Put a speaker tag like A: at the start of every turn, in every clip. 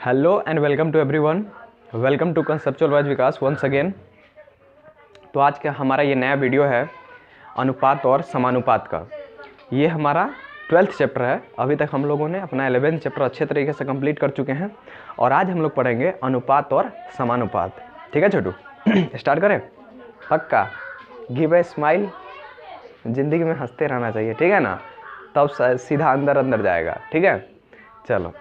A: Hello and welcome to everyone. Welcome to conceptual wise Vikas once again. तो आज का हमारा ये नया वीडियो है अनुपात और समानुपात का। ये हमारा 12th चैप्टर है। अभी तक हम लोगों ने अपना 11th चैप्टर अच्छे तरीके से कंप्लीट कर चुके हैं और आज हम लोग पढ़ेंगे अनुपात और समानुपात। ठीक है छोटू, स्टार्ट करें? पक्का गिव ए स्माइल। ज़िंदगी में हंसते रहना चाहिए, ठीक है ना? तब सीधा अंदर अंदर जाएगा। ठीक है, चलो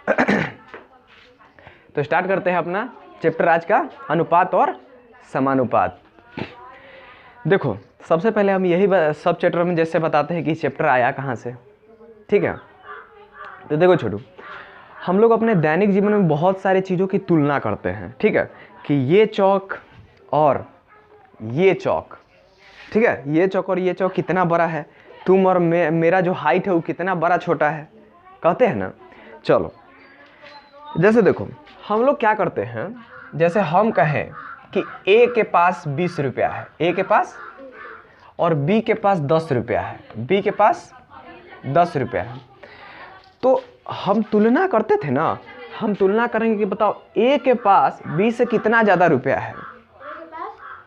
A: तो स्टार्ट करते हैं अपना चैप्टर आज का, अनुपात और समानुपात। देखो, सबसे पहले हम यही सब चैप्टर में जैसे बताते हैं कि चैप्टर आया कहाँ से। ठीक है, तो देखो छोटू, हम लोग अपने दैनिक जीवन में बहुत सारी चीज़ों की तुलना करते हैं। ठीक है, कि ये चौक और ये चौक, ठीक है, ये चौक और ये चौक कितना बड़ा है, तुम और मेरा जो हाइट है वो कितना बड़ा छोटा है, कहते हैं ना। चलो, जैसे देखो हम लोग क्या करते हैं, जैसे हम कहें कि ए के पास 20 रुपया है, ए के पास, और बी के पास 10 रुपया है, बी के पास 10 रुपया है, तो हम तुलना करते थे ना। हम तुलना करेंगे कि बताओ ए के पास बी से कितना ज़्यादा रुपया है,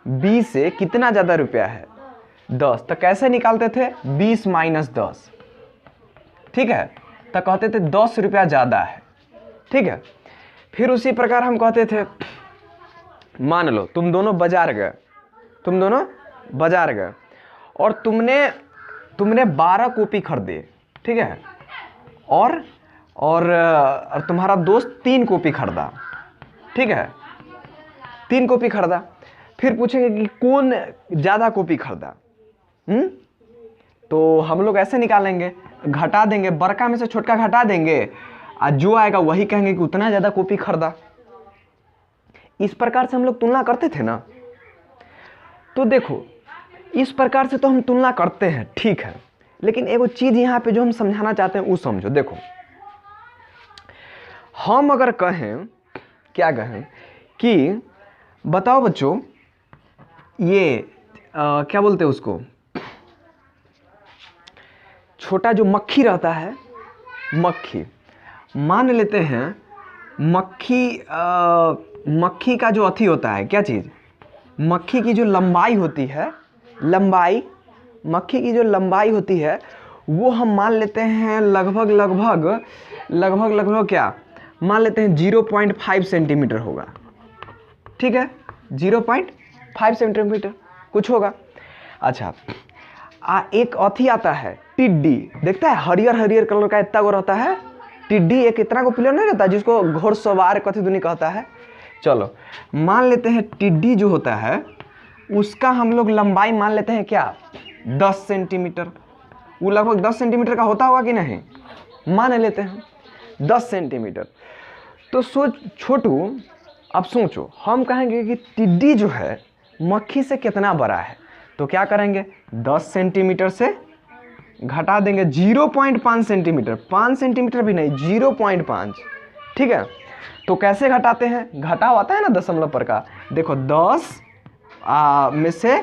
A: बी से कितना ज़्यादा रुपया है, 10। तो कैसे निकालते थे? 20 माइनस 10। ठीक है, तो कहते थे 10 रुपया ज़्यादा है। ठीक है, फिर उसी प्रकार हम कहते थे, मान लो तुम दोनों बाजार गए, तुम दोनों बाजार गए और तुमने 12 कॉपी खरीदे। ठीक है, और तुम्हारा दोस्त 3 कॉपी खरीदा। ठीक है, 3 कॉपी खरीदा। फिर पूछेंगे कि कौन ज़्यादा कॉपी खरीदा। तो हम लोग ऐसे निकालेंगे, घटा देंगे, बड़का में से छोटका घटा देंगे, और जो आएगा वही कहेंगे कि उतना ज़्यादा कॉपी खरीदा। इस प्रकार से हम लोग तुलना करते थे ना। तो देखो, इस प्रकार से तो हम तुलना करते हैं, ठीक है, लेकिन एगो चीज़ यहाँ पे जो हम समझाना चाहते हैं वो समझो। देखो, हम अगर कहें, क्या कहें कि बताओ बच्चों, ये क्या बोलते हैं उसको, छोटा जो मक्खी रहता है, मक्खी, मान लेते हैं मक्खी का जो अथी होता है, क्या चीज़, मक्खी की जो लंबाई होती है, मक्खी की जो लंबाई होती है वो हम मान लेते हैं लगभग क्या मान लेते हैं 0.5 सेंटीमीटर होगा। ठीक है, 0.5 सेंटीमीटर कुछ होगा। अच्छा, एक अथी आता है टिड्डी, देखता है हरियर हरियर कलर का इतना गो रहता है टिड्डी, एक इतना को प्लेयर नहीं रहता जिसको घोड़सवार कथी दुनी कहता है। चलो, मान लेते हैं टिड्डी जो होता है उसका हम लोग लंबाई मान लेते हैं क्या, 10 सेंटीमीटर। वो लगभग 10 सेंटीमीटर का होता होगा कि नहीं, मान लेते हैं 10 सेंटीमीटर। तो छोटू, अब सोचो, हम कहेंगे कि टिड्डी जो है मक्खी से कितना बड़ा है, तो क्या करेंगे, 10 सेंटीमीटर से घटा देंगे 0.5 सेंटीमीटर, 5 सेंटीमीटर भी नहीं, 0.5। ठीक है, तो कैसे घटाते हैं, घटाव आता है ना दशमलव पर का। देखो 10 में से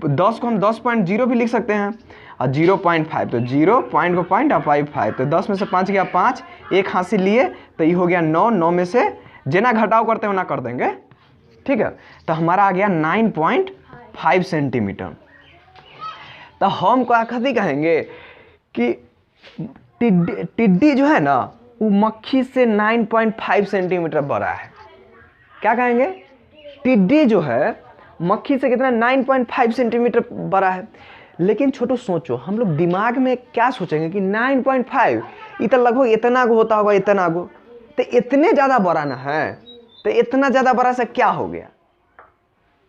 A: 10 को हम 10.0 भी लिख सकते हैं, और 0.5, तो 0 पॉइंट को पॉइंट और 5, तो 10 में से 5 गया 5, एक हासिल लिए, तो ये हो गया 9, 9 में से जितना घटाव करते हैं उतना कर देंगे। ठीक है, तो हमारा आ गया 9.5 सेंटीमीटर। तो हम क्या कभी कहेंगे कि टिड्डी जो है ना वो मक्खी से 9.5 सेंटीमीटर बड़ा है। क्या कहेंगे, टिड्डी जो है मक्खी से कितना, 9.5 सेंटीमीटर बड़ा है। लेकिन छोटू सोचो, हम लोग दिमाग में क्या सोचेंगे कि 9.5 ये तो लगभग इतना गो होता होगा, इतना गो, तो इतने ज़्यादा बड़ा ना है, तो इतना ज़्यादा बड़ा से क्या हो गया।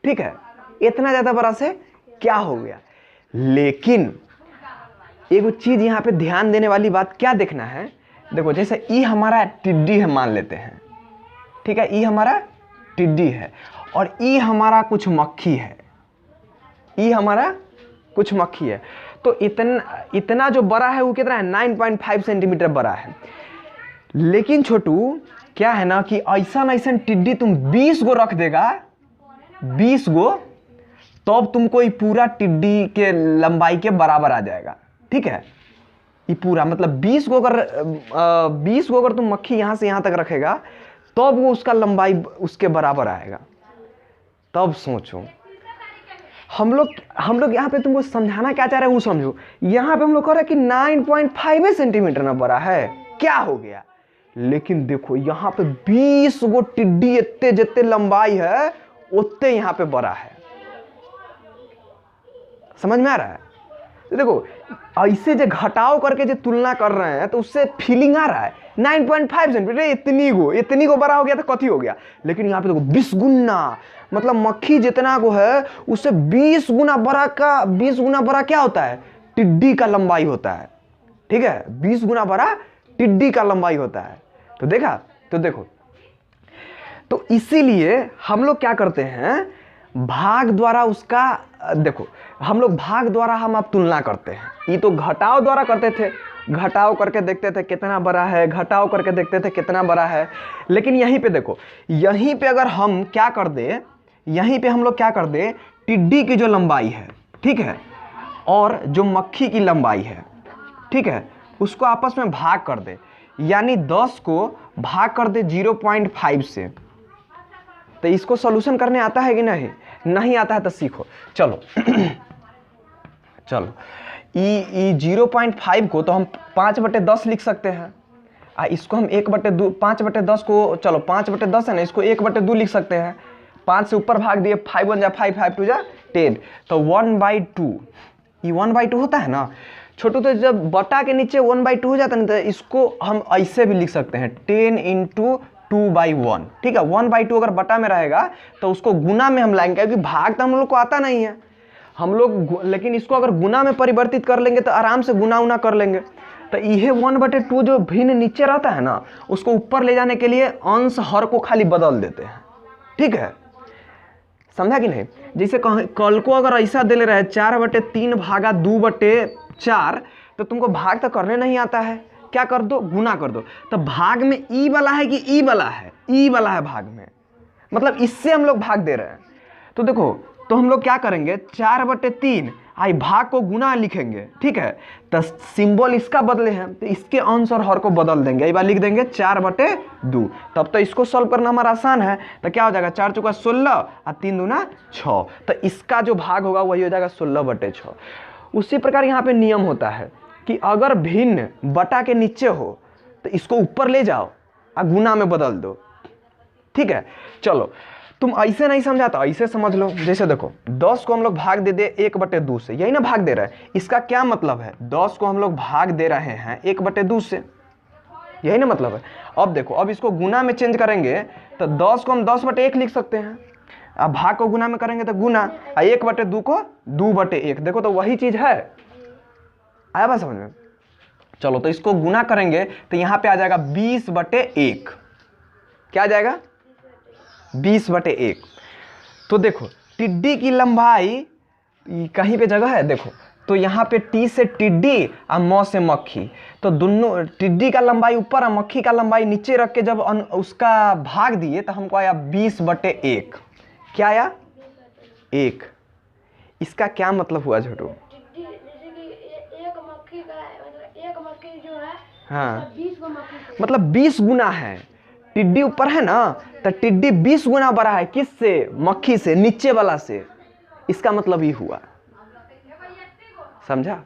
A: ठीक है, इतना ज़्यादा बड़ा से क्या हो गया। लेकिन एक चीज़ यहाँ पे ध्यान देने वाली बात क्या देखना है, देखो जैसे ई हमारा टिड्डी है मान लेते हैं, ठीक है, ई हमारा टिड्डी है और ई हमारा कुछ मक्खी है, ई हमारा कुछ मक्खी है, तो इतना जो बड़ा है वो कितना है, 9.5 सेंटीमीटर बड़ा है। लेकिन छोटू क्या है ना कि ऐसा टिड्डी तुम 20 गो रख देगा, 20 गो, तब तुमको ये पूरा टिड्डी के लंबाई के बराबर आ जाएगा। ठीक है, ये पूरा मतलब 20 गो अगर तुम मक्खी यहाँ से यहाँ तक रखेगा तब वो उसका लंबाई उसके बराबर आएगा। तब सोचो, हम लोग यहाँ पे तुमको समझाना क्या चाह रहे हैं वो समझो। यहाँ पे हम लोग कह रहे हैं कि 9.5 सेंटीमीटर ना बड़ा है, क्या हो गया, लेकिन देखो यहाँ पे 20 गो टिड्डी इतने जितने लंबाई है उतने यहाँ पे बड़ा है। समझ में आ रहा है? देखो ऐसे जो घटाव करके जो तुलना कर रहे हैं तो उससे फीलिंग आ रहा है 9.5 सेंटीमीटर इतनी को बड़ा हो गया तो कथी हो गया, लेकिन यहाँ पे देखो 20 गुना, मतलब मक्खी जितना को है उससे 20 गुना बड़ा क्या होता है, टिड्डी का लंबाई होता है। ठीक है, 20 गुना बड़ा टिड्डी का लंबाई होता है। तो देखा, तो देखो, तो इसीलिए हम लोग क्या करते हैं, भाग द्वारा उसका, देखो हम लोग भाग द्वारा हम अब तुलना करते हैं। ये तो घटाव द्वारा करते थे, घटाव करके देखते थे कितना बड़ा है, घटाव करके देखते थे कितना बड़ा है। लेकिन यहीं पे देखो, यहीं पे अगर हम क्या कर दे, यहीं पे हम लोग क्या कर दे, टिड्डी की जो लंबाई है, ठीक है, और जो मक्खी की लंबाई है, ठीक है, उसको आपस में भाग कर दे, यानी 10 को भाग कर दे 0.5 से। तो इसको सॉल्यूशन करने आता है कि नहीं आता है तो सीखो। चलो चलो, ई 0.5 को तो हम 5/10 लिख सकते हैं, इसको हम 1/2, 5/10 को, चलो 5/10 है ना, इसको 1/2 लिख सकते हैं। 5 से ऊपर भाग दिए, 5 1 जा 5, 5 2 जा 10, तो 1/2, ये 1/2 होता है ना छोटू। तो जब बटा के नीचे 1/2 हो जाता है ना, तो इसको हम ऐसे भी लिख सकते हैं 10 × 2/1। ठीक है, 1/2 अगर बटा में रहेगा तो उसको गुना में हम लाएंगे, क्योंकि भाग तो हम लोग को आता नहीं है हम लोग, लेकिन इसको अगर गुना में परिवर्तित कर लेंगे तो आराम से गुना उना कर लेंगे। तो ये 1/2 जो भिन्न नीचे रहता है ना, उसको ऊपर ले जाने के लिए अंश हर को खाली बदल देते हैं। ठीक है, समझा कि नहीं? जैसे कल को अगर ऐसा दे ले रहा है 4/3 भागा 2/4, तो तुमको भाग तो करने नहीं आता है, क्या कर दो, गुना कर दो। तो भाग में ई वाला है कि ई वाला है, ई वाला है भाग में, मतलब इससे हम लोग भाग दे रहे हैं। तो देखो, तो हम लोग क्या करेंगे, 4/3 आई भाग को गुना लिखेंगे। ठीक है, तो सिंबल इसका बदले हैं तो इसके अंश और हर को बदल देंगे, एक बार लिख देंगे 4/2। तब तो इसको सॉल्व करना हमारा आसान है। तो क्या हो जाएगा, 4 × 16 और 3 दूना 6, तो इसका जो भाग होगा वही हो जाएगा 16/6। उसी प्रकार यहाँ पे नियम होता है कि अगर भिन्न बटा के नीचे हो तो इसको ऊपर ले जाओ और गुना में बदल दो। ठीक है, चलो तुम ऐसे नहीं समझा तो ऐसे समझ लो। जैसे देखो 10 को हम लोग भाग दे दे 1/2 से, यही ना भाग दे रहा है, इसका क्या मतलब है, 10 को हम लोग भाग दे रहे हैं 1/2 से, यही ना मतलब है। अब देखो, अब इसको गुना में चेंज करेंगे तो 10 को हम 10/1 लिख सकते हैं, अब भाग को गुना में करेंगे तो गुना, 1/2 को 2/1, देखो तो वही चीज है। आया बात समझ में? चलो तो इसको गुना करेंगे तो यहाँ पे आ जाएगा 20/1, क्या आ जाएगा, 20/1। तो देखो टिड्डी की लंबाई कहीं पे जगह है, देखो तो यहाँ पे टी से टिड्डी और म से मक्खी, तो दोनों टिड्डी का लंबाई ऊपर और मक्खी का लंबाई नीचे रख के जब उसका भाग दिए तो हमको आया 20/1। क्या आया, 1। इसका क्या मतलब हुआ छोटू? हाँ, मतलब 20 गुना है, टिड्डी ऊपर है ना, तो टिड्डी 20 गुना बड़ा है किससे, मक्खी से, नीचे वाला से। इसका मतलब ये हुआ, समझा?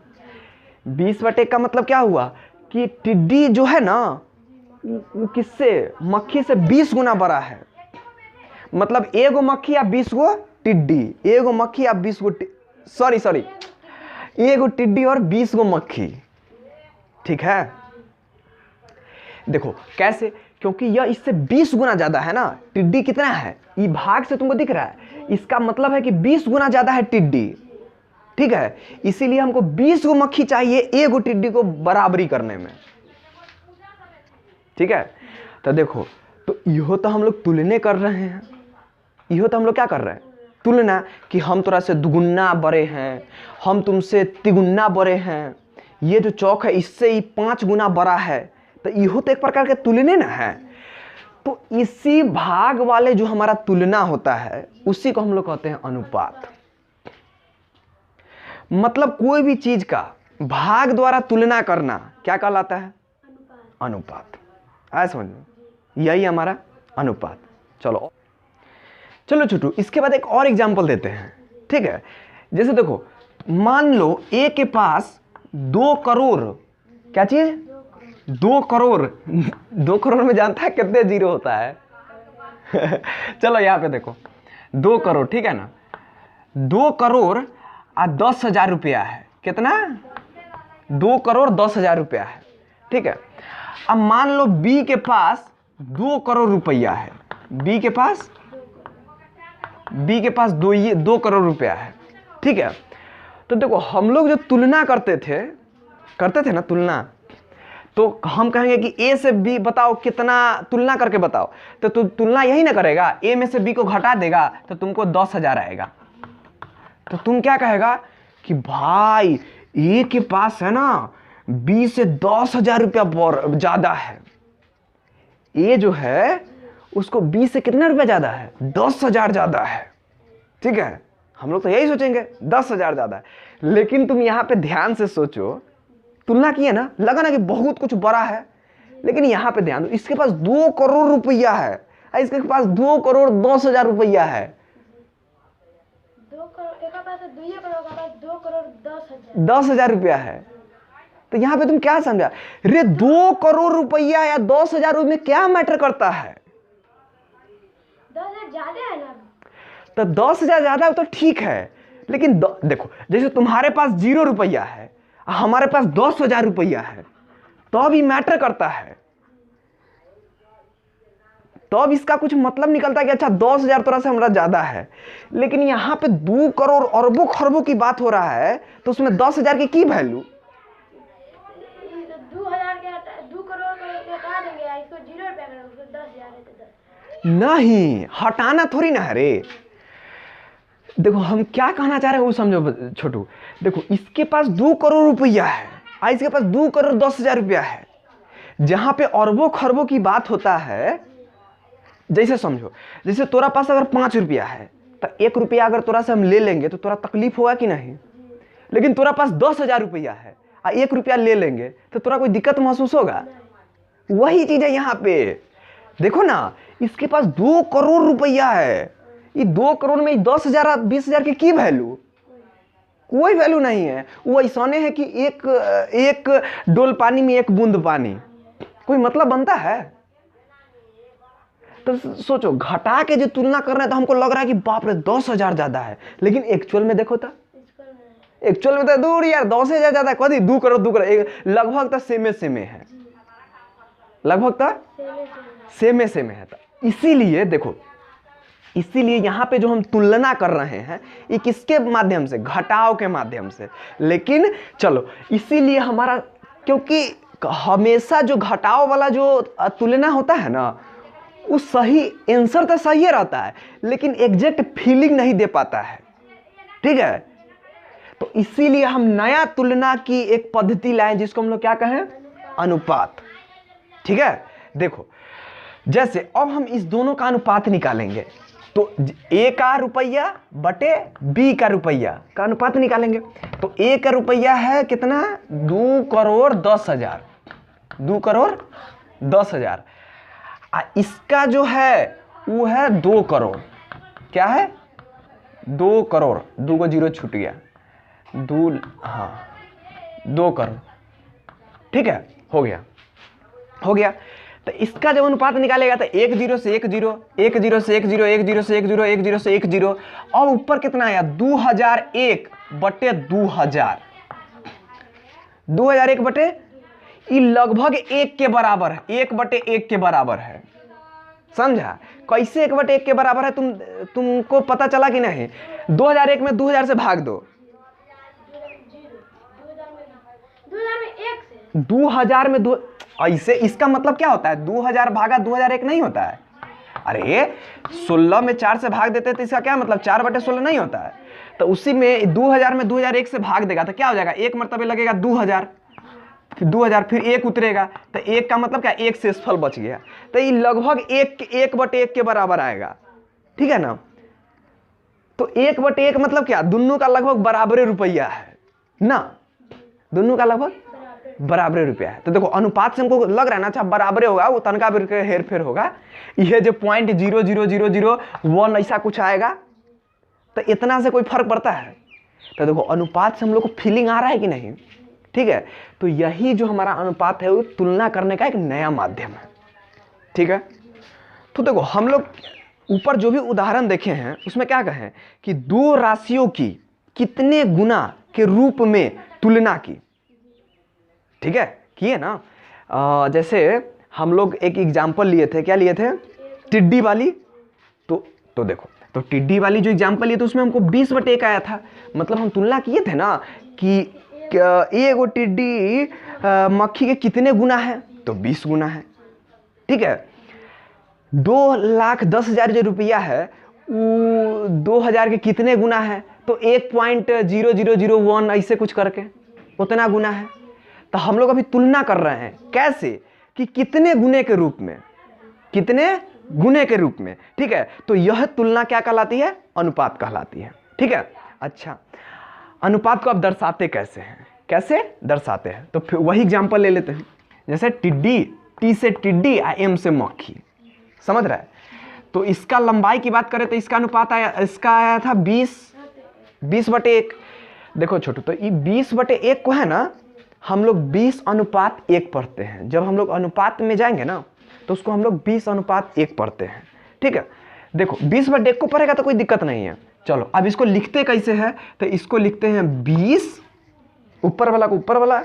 A: 20/1 का मतलब क्या हुआ कि टिड्डी जो है ना वो किससे, मक्खी से 20 गुना बड़ा है। मतलब एगो मक्खी या 20 गो टिड्डी, एगो मक्खी या 20 गो सॉरी एगो टिड्डी और 20 गो मक्खी। ठीक है, देखो कैसे, क्योंकि यह इससे 20 गुना ज्यादा है ना। टिड्डी कितना है, ये भाग से तुमको दिख रहा है, इसका मतलब है कि 20 गुना ज्यादा है टिड्डी। ठीक है, इसीलिए हमको 20 गो मक्खी चाहिए एगो टिड्डी को बराबरी करने में। ठीक है, तो देखो, तो यहो तो हम लोग तुलने कर रहे हैं, यहो तो हम लोग क्या कर रहे हैं, तुलना, कि हम तोरा से दुगुना बड़े हैं, हम तुमसे तिगुना बड़े हैं, ये जो चौक है इससे ही 5 गुना बड़ा है, तो यहो तो एक प्रकार के तुलने ना है। तो इसी भाग वाले जो हमारा तुलना होता है उसी को हम लोग कहते हैं अनुपात। मतलब कोई भी चीज का भाग द्वारा तुलना करना क्या कहलाता है, अनुपात। आया समझ में? यही हमारा अनुपात। चलो चलो छोटू, इसके बाद एक और एग्जांपल देते हैं, ठीक है। जैसे देखो, मान लो ए के पास 2 करोड़, क्या चीज, 2 करोड़, 2 करोड़ में जानता है कितने जीरो होता है? चलो यहाँ पे देखो, 2 करोड़, ठीक है ना, 2 करोड़ और 10,000 रुपया है। कितना? 2 करोड़ 10,000 रुपया है, ठीक है। अब मान लो बी के पास 2 करोड़ रुपया है, बी के पास 2 करोड़ रुपया है, ठीक है। तो देखो, हम लोग जो तुलना करते थे ना तुलना, तो हम कहेंगे कि ए से बी बताओ कितना, तुलना करके बताओ, तो तुलना यही ना करेगा, ए में से बी को घटा देगा तो तुमको 10,000 आएगा। तो तुम क्या कहेगा कि भाई ए के पास है ना बी से 10,000 रुपया ज्यादा है, ए जो है उसको बी से कितना रुपया ज्यादा है? 10,000 ज्यादा है, ठीक है। हम लोग तो यही सोचेंगे 10,000 ज्यादा है, लेकिन तुम यहां पे ध्यान से सोचो, तुलना किए ना, लगा ना कि बहुत कुछ बड़ा है, लेकिन यहां पे ध्यान दो, इसके पास 2 करोड़ रुपया है और इसके पास 2 करोड़ 10,000 रुपया है। 10,000 रुपया है। तो यहां पे तुम क्या समझा रे, 2 करोड़ रुपया या 10,000 में क्या मैटर करता है?
B: 10,000 ज्यादा है ना।
A: तो 10,000 ज्यादा है तो ठीक है, लेकिन देखो, जैसे तुम्हारे पास 0 रुपया है, हमारे पास 10,000 रुपया है, तो अब ये मैटर करता है, तो अब इसका कुछ मतलब निकलता है कि अच्छा 10,000 थोड़ा सा हमारा ज्यादा है, लेकिन यहां पे 2 करोड़ अरबों खरबों की बात हो रहा है, तो उसमें 10,000 की वैल्यू,
B: 2 करोड़ को हटा देंगे, इसको 0 रुपया करेंगे, उसको 10,000 है तो 10।
A: नहीं, हटाना थोड़ी ना है रे। देखो हम क्या कहना चाह रहे हैं वो समझो छोटू। देखो, इसके पास 2 करोड़ रुपया है और इसके पास 2 करोड़ 10,000 रुपया है। जहां पे अरबों खरबों की बात होता है, जैसे समझो, जैसे तोरा पास अगर 5 रुपया है तो 1 रुपया अगर तोरा से हम ले लेंगे तो तोरा तकलीफ होगा कि नहीं? लेकिन तोरा पास 10,000 रुपया है और 1 रुपया ले लेंगे तो तोरा कोई दिक्कत महसूस होगा? वही चीज है यहाँ पे। देखो ना, इसके पास 2 करोड़ रुपया है, ये 2 करोड़ में 10,000 20,000 की वैल्यू, कोई वैल्यू नहीं है। वो ऐसा है कि एक डोल पानी में 1 बूंद पानी, कोई मतलब बनता है? तो सोचो, घटा के जो तुलना कर रहे हैं तो हमको लग रहा है कि बाप रे 10,000 ज्यादा है, लेकिन एक्चुअल में देखो तो, एक्चुअल में तो दूर यार 10,000 ज्यादा है, कभी 2 करोड़ 2 करोड़ लगभग तो सेमे है, लगभग तो सेमे है। तो इसीलिए देखो, इसीलिए यहाँ पे जो हम तुलना कर रहे हैं ये किसके माध्यम से? घटाव के माध्यम से। लेकिन चलो, इसीलिए हमारा, क्योंकि हमेशा जो घटाव वाला जो तुलना होता है ना, वो सही आंसर तो सही रहता है, लेकिन एग्जैक्ट फीलिंग नहीं दे पाता है, ठीक है। तो इसीलिए हम नया तुलना की एक पद्धति लाएं जिसको हम लोग क्या कहें? अनुपात, ठीक है। देखो, जैसे अब हम इस दोनों का अनुपात निकालेंगे, तो ए का रुपया बटे बी का रुपया का अनुपात निकालेंगे। तो ए का रुपया है कितना? 2 करोड़ 10,000, 2 करोड़ 10,000। इसका जो है वो है 2 करोड़, क्या है? 2 करोड़, 2 को 0 छूट गया, 2 करोड़, ठीक है, हो गया। तो इसका जब अनुपात निकालेगा तो 1 0 से 1 0, 1 0 से 1 0, 1 0 से 1 0, 1 0 से 1 0, और ऊपर कितना आया? 2001 बटे 2000, 2001 बटे, ये लगभग 1 के बराबर है, 1 बटे 1 के बराबर है। समझा? कैसे 1 बटे 1 के बराबर है तुमको पता चला कि नहीं? 2001 में 2000 से भाग दो, 2000 में 2, ऐसे इसका मतलब क्या होता है? 2000 भागा 2001 नहीं होता है। अरे 16 में 4 से भाग देते तो इसका क्या मतलब? 4 बटे 16 नहीं होता है। तो उसी में 2000 में 2001 से भाग देगा तो क्या हो जाएगा? 1 मरतबे लगेगा 2000, फिर 2000, फिर 1 उतरेगा, तो 1 का मतलब क्या? 1 शेषफल बच गया। तो ये लगभग 1 बटे 1 के बराबर आएगा, ठीक है ना। तो 1 बटे 1 मतलब क्या? दोनों का लगभग बराबर रुपया है ना, दोनों का लगभग बराबर रुपया है। तो देखो अनुपात से हमको लग रहा है ना, अच्छा बराबर होगा, वो तनका भी हेर फेर होगा, ये जो 0.00001 ऐसा कुछ आएगा, तो इतना से कोई फर्क पड़ता है? तो देखो अनुपात से हम लोग को फीलिंग आ रहा है कि नहीं, ठीक है। तो यही जो हमारा अनुपात है वो तुलना करने का एक नया माध्यम है, ठीक है। तो देखो हम लोग ऊपर जो भी उदाहरण देखे हैं उसमें क्या कहें कि दो राशियों की कितने गुना के रूप में तुलना की, ठीक है, किए ना। जैसे हम लोग एक एग्जाम्पल लिए थे, क्या लिए थे, टिड्डी वाली। तो देखो, तो टिड्डी वाली जो एग्जाम्पल लिए तो उसमें हमको 20/1 आया था, मतलब हम तुलना किए थे ना कि एक वो टिड्डी मक्खी के कितने गुना है, तो 20 गुना है, ठीक है। 2,10,000 जो रुपया है वो 2,000 के कितने गुना है, तो 1.0001 ऐसे कुछ करके उतना गुना है। तो हम लोग अभी तुलना कर रहे हैं कैसे, कि कितने गुने के रूप में, कितने गुने के रूप में, ठीक है। तो यह तुलना क्या कहलाती है, अनुपात कहलाती है, ठीक है। अच्छा, अनुपात को आप दर्शाते कैसे हैं, कैसे दर्शाते हैं, तो फिर वही एग्जांपल ले लेते हैं। जैसे टिड्डी, टी से टिड्डी, एम से मक्खी, समझ रहा है। तो इसका लंबाई की बात करें तो इसका अनुपात आया, इसका आया था 20/1। देखो छोटू, तो ये 20/1 को है ना हम लोग 20:1 पढ़ते हैं। जब हम लोग अनुपात में जाएंगे ना तो उसको हम लोग 20:1 पढ़ते हैं, ठीक है। देखो 20/1 को पढ़ेगा तो कोई दिक्कत नहीं है। चलो अब इसको लिखते कैसे हैं, तो इसको लिखते हैं 20, ऊपर वाला को ऊपर वाला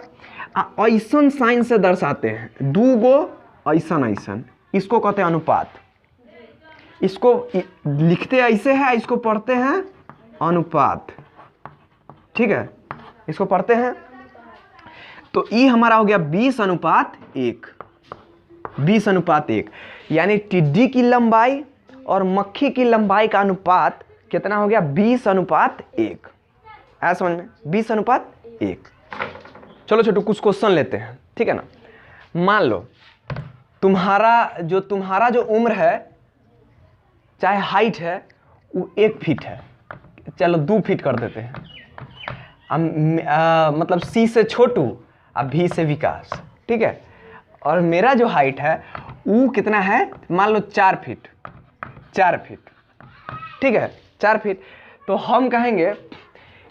A: ऐसन साइन से दर्शाते हैं, 2 गो ऐसन, इसको कहते हैं अनुपात। इसको लिखते ऐसे है, इसको पढ़ते हैं अनुपात, ठीक है, इसको पढ़ते हैं। तो ये हमारा हो गया 20:1, 20:1, यानी टिड्डी की लंबाई और मक्खी की लंबाई का अनुपात कितना हो गया, 20:1। ऐसा समझ में, 20:1। चलो छोटू कुछ क्वेश्चन लेते हैं, ठीक है ना। मान लो तुम्हारा जो उम्र है, चाहे हाइट है, वो 1 फीट है, चलो 2 फीट कर देते हैं। मतलब सी से छोटू और भी से विकास, ठीक है। और मेरा जो हाइट है वो कितना है, मान लो 4 फीट, 4 फीट, ठीक है, 4 फीट। तो हम कहेंगे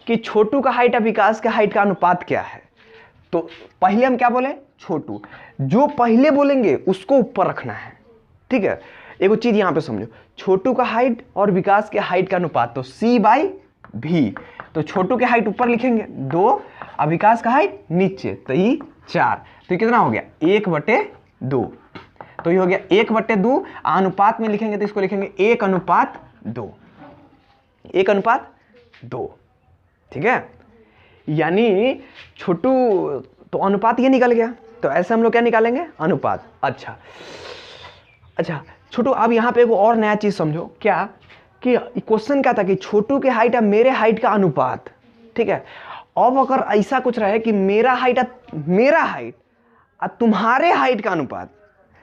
A: कि छोटू का हाइट और विकास के हाइट का अनुपात क्या है। तो पहले हम क्या बोले, छोटू, जो पहले बोलेंगे उसको ऊपर रखना है, ठीक है। एक चीज यहां पे समझो, छोटू का हाइट और विकास के हाइट का अनुपात, तो C/V। तो छोटू के हाइट ऊपर लिखेंगे 2 और विकास का हाइट नीचे, तो ये 4। तो ये कितना हो गया, 1/2। तो ये हो गया 1/2। अनुपात में लिखेंगे तो इसको लिखेंगे 1:2, 1:2, ठीक है। यानी छोटू, तो अनुपात ये निकल गया। तो ऐसे हम लोग क्या निकालेंगे, अनुपात। अच्छा छोटू, अब यहाँ पे एक और नया चीज समझो, क्या कि क्वेश्चन क्या था कि छोटू के हाइट और मेरे हाइट का अनुपात, ठीक है। अब अगर ऐसा कुछ रहे कि मेरा हाइट और तुम्हारे हाइट का अनुपात,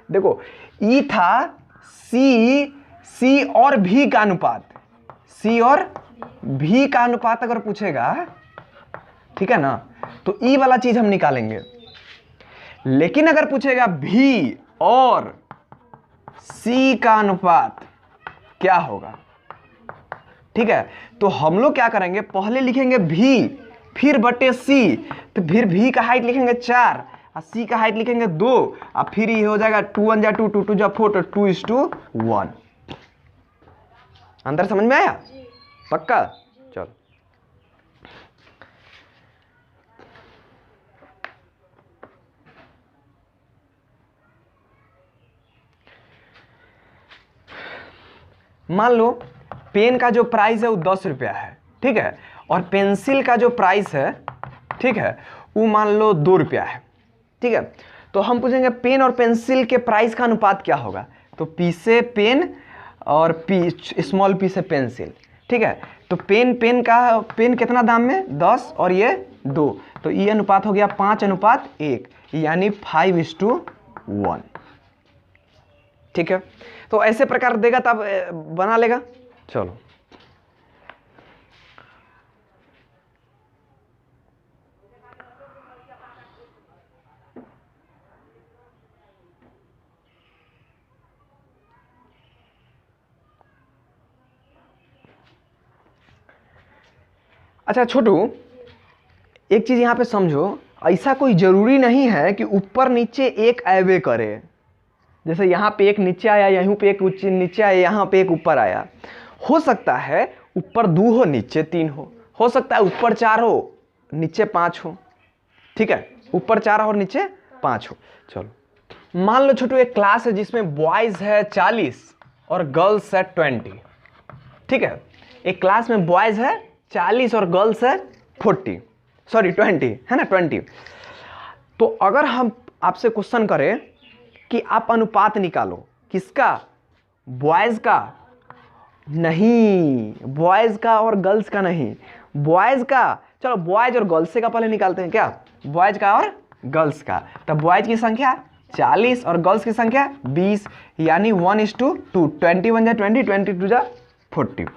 A: देखो ई था सी और भी का अनुपात, सी और भी का अनुपात अगर पूछेगा, ठीक है ना, तो ई वाला चीज हम निकालेंगे। लेकिन अगर पूछेगा भी और सी का अनुपात क्या होगा, ठीक है, तो हम लोग क्या करेंगे, पहले लिखेंगे भी, फिर बटे सी, तो फिर भी का हाइट लिखेंगे 4 और सी का हाइट लिखेंगे 2 और फिर ये हो जाएगा 2 1 जा 2 2 2 जा 4, तो 2:1। अंदर समझ में आया, पक्का। चलो मान लो पेन का जो प्राइस है वो 10 रुपया है, ठीक है, और पेंसिल का जो प्राइस है, ठीक है, वो मान लो 2 रुपया है, ठीक है। तो हम पूछेंगे पेन और पेंसिल के प्राइस का अनुपात क्या होगा। तो पी से पेन और पी, स्मॉल पी से पेंसिल, ठीक है। तो पेन कितना दाम में, 10 और ये 2, तो ये अनुपात हो गया 5:1, यानी 5:1, ठीक है। तो ऐसे प्रकार देगा तब बना लेगा। चलो अच्छा छोटू, एक चीज़ यहाँ पे समझो, ऐसा कोई ज़रूरी नहीं है कि ऊपर नीचे एक ऐवे करे। जैसे यहाँ पे एक नीचे आया, यहीं पे एक नीचे आया, यहाँ पे एक ऊपर आया। हो सकता है ऊपर 2 हो नीचे 3 हो सकता है ऊपर 4 हो नीचे 5 हो। ठीक है, ऊपर 4 और नीचे 5 हो। चलो मान लो छोटू एक क्लास है जिसमें बॉयज़ है 40 और गर्ल्स है 20। ठीक है, एक क्लास में बॉयज़ है 40 और गर्ल्स है 20 है ना, 20। तो अगर हम आपसे क्वेश्चन करें कि आप अनुपात निकालो, किसका? बॉयज़ का नहीं, बॉयज़ का और गर्ल्स का नहीं, बॉयज़ का। चलो बॉयज़ और गर्ल्स का पहले निकालते हैं क्या, बॉयज़ का और गर्ल्स का। तब बॉयज़ की संख्या 40 और गर्ल्स की संख्या 20, यानी 1:2। 20 1 जा 20, 20 2 जा 40।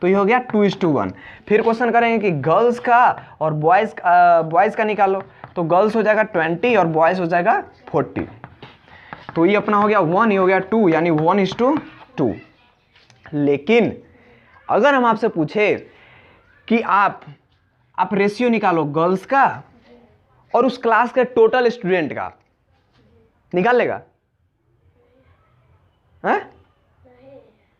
A: तो ये हो गया 2:1। फिर क्वेश्चन करेंगे कि गर्ल्स का और बॉयज़ का निकालो, तो गर्ल्स हो जाएगा 20 और बॉयज़ हो जाएगा 40। तो ये अपना हो गया 1, ये हो गया 2, यानी 1:2। लेकिन अगर हम आपसे पूछे कि आप रेशियो निकालो गर्ल्स का और उस क्लास के टोटल स्टूडेंट का, निकाल लेगा? हैं?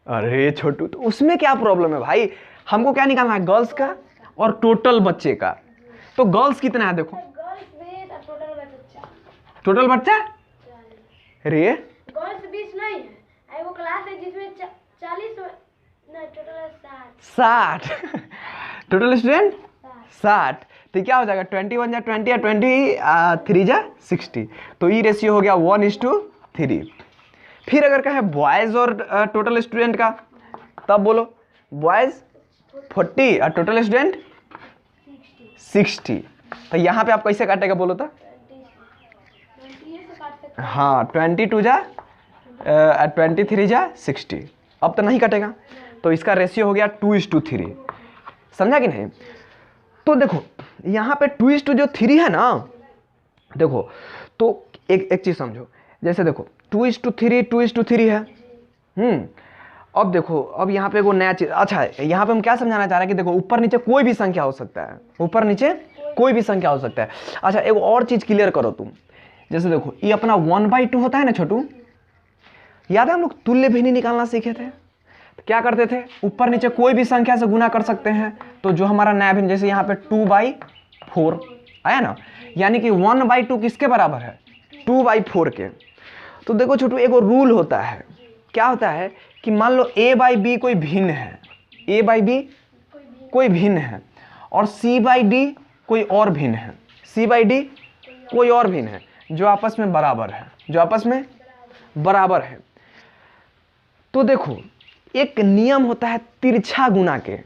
A: अरे छोटू, तो उसमें क्या प्रॉब्लम है भाई? हमको क्या निकालना है? गर्ल्स का और टोटल बच्चे का। तो गर्ल्स कितना है देखो, टोटल बच्चा रे
B: गर्ल्स 20 नहीं है, वो क्लास है जिसमें 40 नहीं, टोटल
A: 60 टोटल स्टूडेंट 60। तो क्या हो जाएगा? 21 जा 20 या 23 जा 60। तो ये रेशियो हो गया 1:3। फिर अगर कहें बॉयज़ और टोटल स्टूडेंट का, तब बोलो बॉयज़ 40 और टोटल स्टूडेंट 60। तो यहाँ पे आप कैसे काटेगा बोलो तो? हाँ, 22 जा 23 जा 60। अब तो नहीं कटेगा, तो इसका रेशियो हो गया 2:3। समझा कि नहीं? तो देखो यहाँ पे 2:3 है ना, देखो तो एक चीज़ समझो, जैसे देखो 2:3 है। अब देखो, अब यहाँ पे वो नया चीज़, अच्छा है यहाँ पे हम क्या समझाना चाह रहे हैं कि देखो ऊपर नीचे कोई भी संख्या हो सकता है, ऊपर नीचे कोई भी संख्या हो सकता है। अच्छा एक और चीज़ क्लियर करो तुम, जैसे देखो ये अपना 1/2 होता है ना छोटू, याद है हम लोग तुल्य भिन्नी निकालना सीखे थे? तो क्या करते थे? ऊपर नीचे कोई भी संख्या से गुना कर सकते हैं। तो जो हमारा नया भिन्न, जैसे यहाँ पे 2/4 आया ना, यानी कि 1/2 किसके बराबर है? 2/4 के। तो देखो छोटू एक और रूल होता है, क्या होता है कि मान लो a/b कोई भिन्न है, a/b कोई भिन्न है और c/d कोई और भिन्न है, c/d कोई और भिन्न है, जो आपस में बराबर है, जो आपस में बराबर है। तो देखो एक नियम होता है तिरछा गुना के,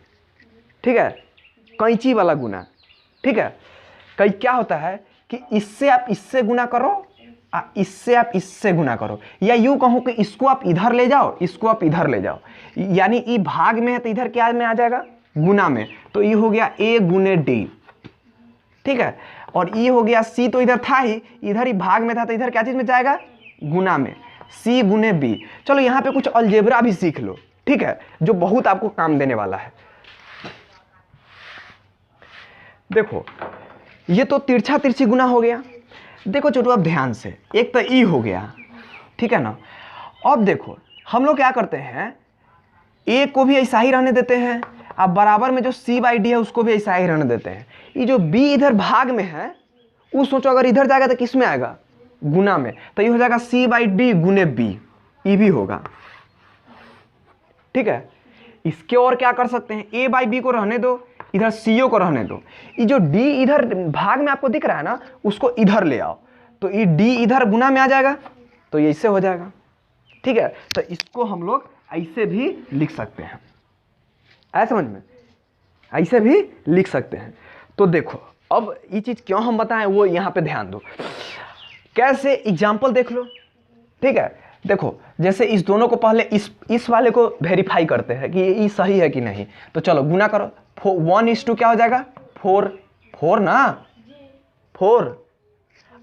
A: ठीक है, कैंची वाला गुना। ठीक है, कई क्या होता है कि इससे आप इससे गुना करो, इससे आप इससे गुना करो, या यूं कहो कि इसको आप इधर ले जाओ, इसको आप इधर ले जाओ, यानी ई भाग में है तो इधर क्या में आ जाएगा? गुना में। तो ये हो गया a गुने d। ठीक है, और ये हो गया c, तो इधर था ही, इधर ही भाग में था, तो इधर क्या चीज में जाएगा? गुना में, c गुने b। चलो यहाँ पे कुछ अलजेब्रा भी सीख लो, ठीक है, जो बहुत आपको काम देने वाला है। देखो ये तो तिरछा तिरछी गुना हो गया। देखो छोटू अब ध्यान से, एक तो ई हो गया, ठीक है ना। अब देखो हम लोग क्या करते हैं, ए को भी ऐसा ही रहने देते हैं, अब बराबर में जो c/d है उसको भी ऐसा ही रहने देते हैं। ये जो b इधर भाग में है, वो सोचो अगर इधर जाएगा तो किस में आएगा? गुना में। तो ये हो जाएगा c/d गुने b, ये भी होगा। ठीक है, इसके और क्या कर सकते हैं? a/b को रहने दो, इधर co को रहने दो, ये जो d इधर भाग में आपको दिख रहा है ना, उसको इधर ले आओ, तो ये d इधर गुना में आ जाएगा, तो ये इससे हो जाएगा। ठीक है, तो इसको हम लोग ऐसे भी लिख सकते हैं, आया समझ में? ऐसे भी लिख सकते हैं। तो देखो अब ये चीज़ क्यों हम बताएं वो यहाँ पे ध्यान दो, कैसे एग्जाम्पल देख लो। ठीक है, देखो जैसे इस दोनों को पहले इस वाले को वेरीफाई करते हैं कि ये सही है कि नहीं। तो चलो गुना करो, 1:2 क्या हो जाएगा? 4 ना, 4।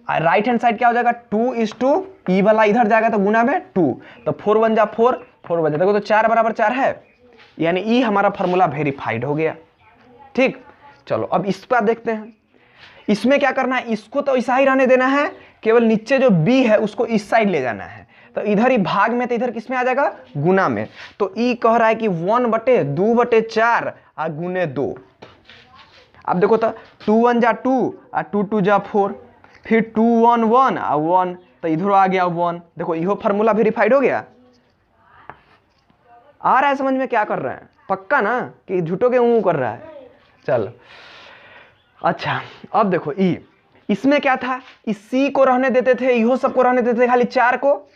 A: राइट हैंड साइड क्या हो जाएगा? 2:2, ई वाला इधर जाएगा तो गुना में 2, तो 4 1 जा 4, 4 बचा, देखो तो 4 बराबर 4 है, यानी ई हमारा फॉर्मूला वेरीफाइड हो गया। ठीक, चलो अब इस पर देखते हैं, इसमें क्या करना है, इसको तो ऐसा ही रहने देना है, केवल नीचे जो b है उसको इस साइड ले जाना है। तो इधर ही भाग में, तो इधर किस में आ जाएगा, गुना में। तो ई कह रहा है कि 1/2/4 और गुने 2। अब देखो तो 2 1 जा 2 और 2 2 जा 4, फिर 2 1 1 और 1, तो इधर आ गया 1। देखो यो फार्मूला वेरीफाइड हो गया। आ रहा है समझ में क्या कर रहे हैं, पक्का ना कि झूठों के मुंह कर रहा है। चलो अच्छा अब देखो ई, इसमें क्या था, इस सी को रहने देते थे, इहो सबको रहने देते थे, खाली 4 को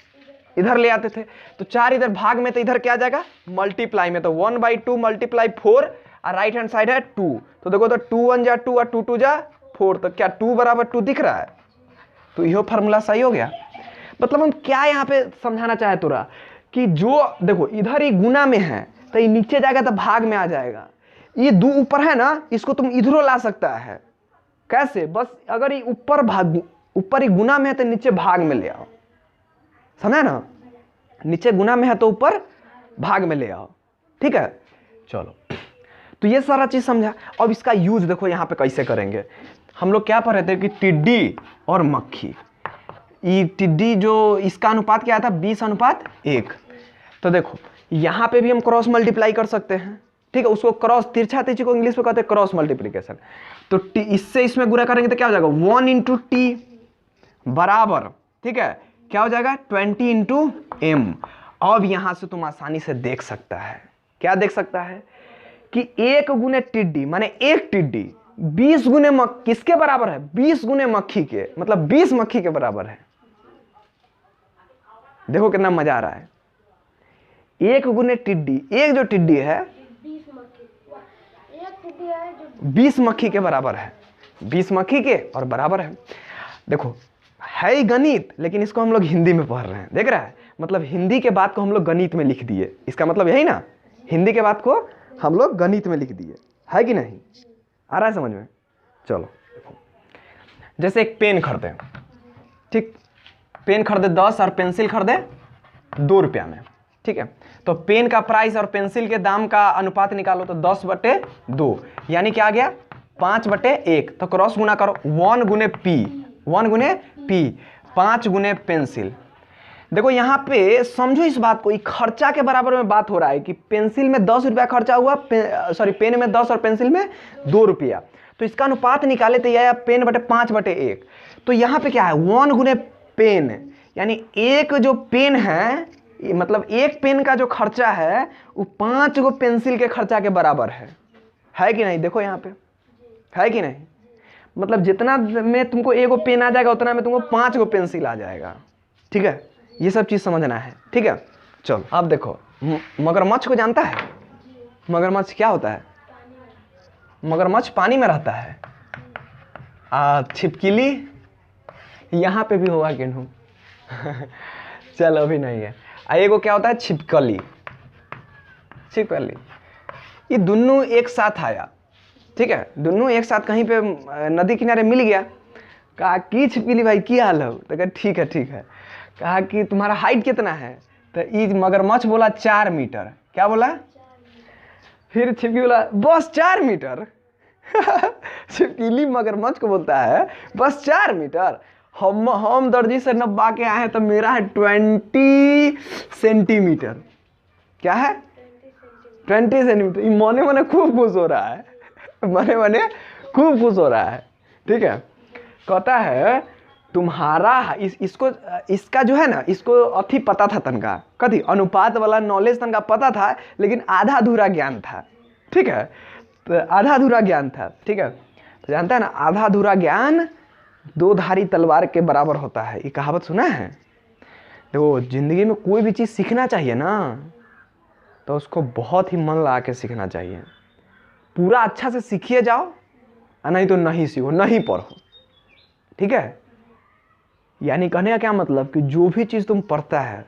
A: इधर ले आते थे। तो 4 इधर भाग में, तो इधर क्या जाएगा, मल्टीप्लाई में। तो 1/2 मल्टीप्लाई 4 और राइट हैंड साइड है 2। तो देखो तो 2 1 जा 2 और 2 2 जा 4, तो क्या 2 बराबर 2 दिख रहा है। तो यह फार्मूला सही हो गया। मतलब हम क्या यहाँ पे समझाना चाहे तोरा कि जो देखो इधर ही गुना में है, तो ये नीचे जाएगा तो भाग में आ जाएगा। ये 2 ऊपर है ना, इसको तुम इधरों ला सकता है। कैसे, बस अगर ये ऊपर ही गुना में है तो नीचे भाग में ले आओ, समझा ना, नीचे गुना में है तो ऊपर भाग में ले आओ, ठीक है। चलो तो ये सारा चीज समझा। अब इसका यूज देखो यहाँ पे कैसे करेंगे। हम लोग क्या पढ़ रहे थे कि टिड्डी और मक्खी, ये टिड्डी जो इसका अनुपात क्या था, 20:1। तो देखो यहाँ पे भी हम क्रॉस मल्टीप्लाई कर सकते हैं, ठीक है। उसको क्रॉस, तिरछा तिरछी को इंग्लिश में कहते हैं क्रॉस मल्टीप्लिकेशन। तो इससे इसमें गुणा करेंगे तो क्या हो जाएगा, 1 × t बराबर, ठीक है, क्या हो जाएगा 20 × m। अब यहां से तुम आसानी से देख सकता है, क्या देख सकता है कि 1 गुने टिड्डी माने एक टिड्डी 20 गुने किसके बराबर है, 20 गुने मक्खी के, मतलब 20 मक्खी के बराबर है। देखो कितना मजा आ रहा है। 1 गुने टिड्डी, एक जो टिड्डी है 20 मक्खी के बराबर है, 20 मक्खी के और बराबर है। देखो है ही गणित, लेकिन इसको हम लोग हिंदी में पढ़ रहे हैं, देख रहा है, मतलब हिंदी के बात को हम लोग गणित में लिख दिए। इसका मतलब यही ना, हिंदी के बात को हम लोग गणित में लिख दिए, है कि नहीं, आ रहा है समझ में। चलो देखो, जैसे एक पेन खरीदे, ठीक, पेन खरीदे 10 और पेंसिल खरीदे 2 रुपया में, ठीक है। तो पेन का प्राइस और पेंसिल के दाम का अनुपात निकालो, तो 10/2 यानी क्या आ गया 5/1। तो क्रॉस गुना करो, 1 गुने पी 5 गुने पेंसिल। देखो यहाँ पे समझो इस बात को, ये खर्चा के बराबर में बात हो रहा है कि पेंसिल में 10 रुपया खर्चा हुआ, पेन में 10 और पेंसिल में 2 रुपया। तो इसका अनुपात निकाले तो यह पेन/5/1। तो यहाँ पे क्या है 1 गुने पेन, यानी एक जो पेन है, मतलब एक पेन का जो खर्चा है वो 5 गो पेंसिल के खर्चा के बराबर है कि नहीं। देखो यहाँ पे है कि नहीं, मतलब जितना में तुमको एगो पेन आ जाएगा उतना में तुमको 5 गो पेंसिल आ जाएगा, ठीक है। ये सब चीज समझना है, ठीक है। चलो अब देखो, मगरमच्छ को जानता है, मगरमच्छ क्या होता है, मगरमच्छ पानी में रहता है। छिपकली यहाँ पे भी होगा कि नहीं चलो अभी नहीं है। एगो क्या होता है छिपकली, ये दोनों एक साथ आया, ठीक है, दोनों एक साथ कहीं पे नदी किनारे मिल गया। कहा कि छिपकली भाई की हाल हो, तो कहा ठीक है। कहा कि तुम्हारा हाइट कितना है, तो ये मगरमच्छ बोला 4 मीटर। क्या बोला, फिर छिपकली बोला बस 4 मीटर छिपकली मगरमच्छ को बोलता है बस 4 मीटर, हम दर्जी से नब्बा के आए हैं तो मेरा है 20 सेंटीमीटर। क्या है 20 सेंटीमीटर। मने मने खूब खुश हो रहा है, मने खूब खुश हो रहा है, ठीक है। कहता है तुम्हारा इसका जो है ना, इसको अथी पता था तनका, कथी अनुपात वाला नॉलेज तनका पता था, लेकिन आधा अधूरा ज्ञान था, ठीक है। तो आधा अधूरा ज्ञान था, ठीक है। तो जानता है ना, आधा अधूरा ज्ञान 2 धारी तलवार के बराबर होता है। ये कहावत सुना है। देखो जिंदगी में कोई भी चीज़ सीखना चाहिए ना, तो उसको बहुत ही मन लगा के सीखना चाहिए। पूरा अच्छा से सीखिए जाओ, नहीं तो नहीं सीखो, नहीं पढ़ो, ठीक है। यानी कहने का क्या मतलब कि जो भी चीज़ तुम पढ़ता है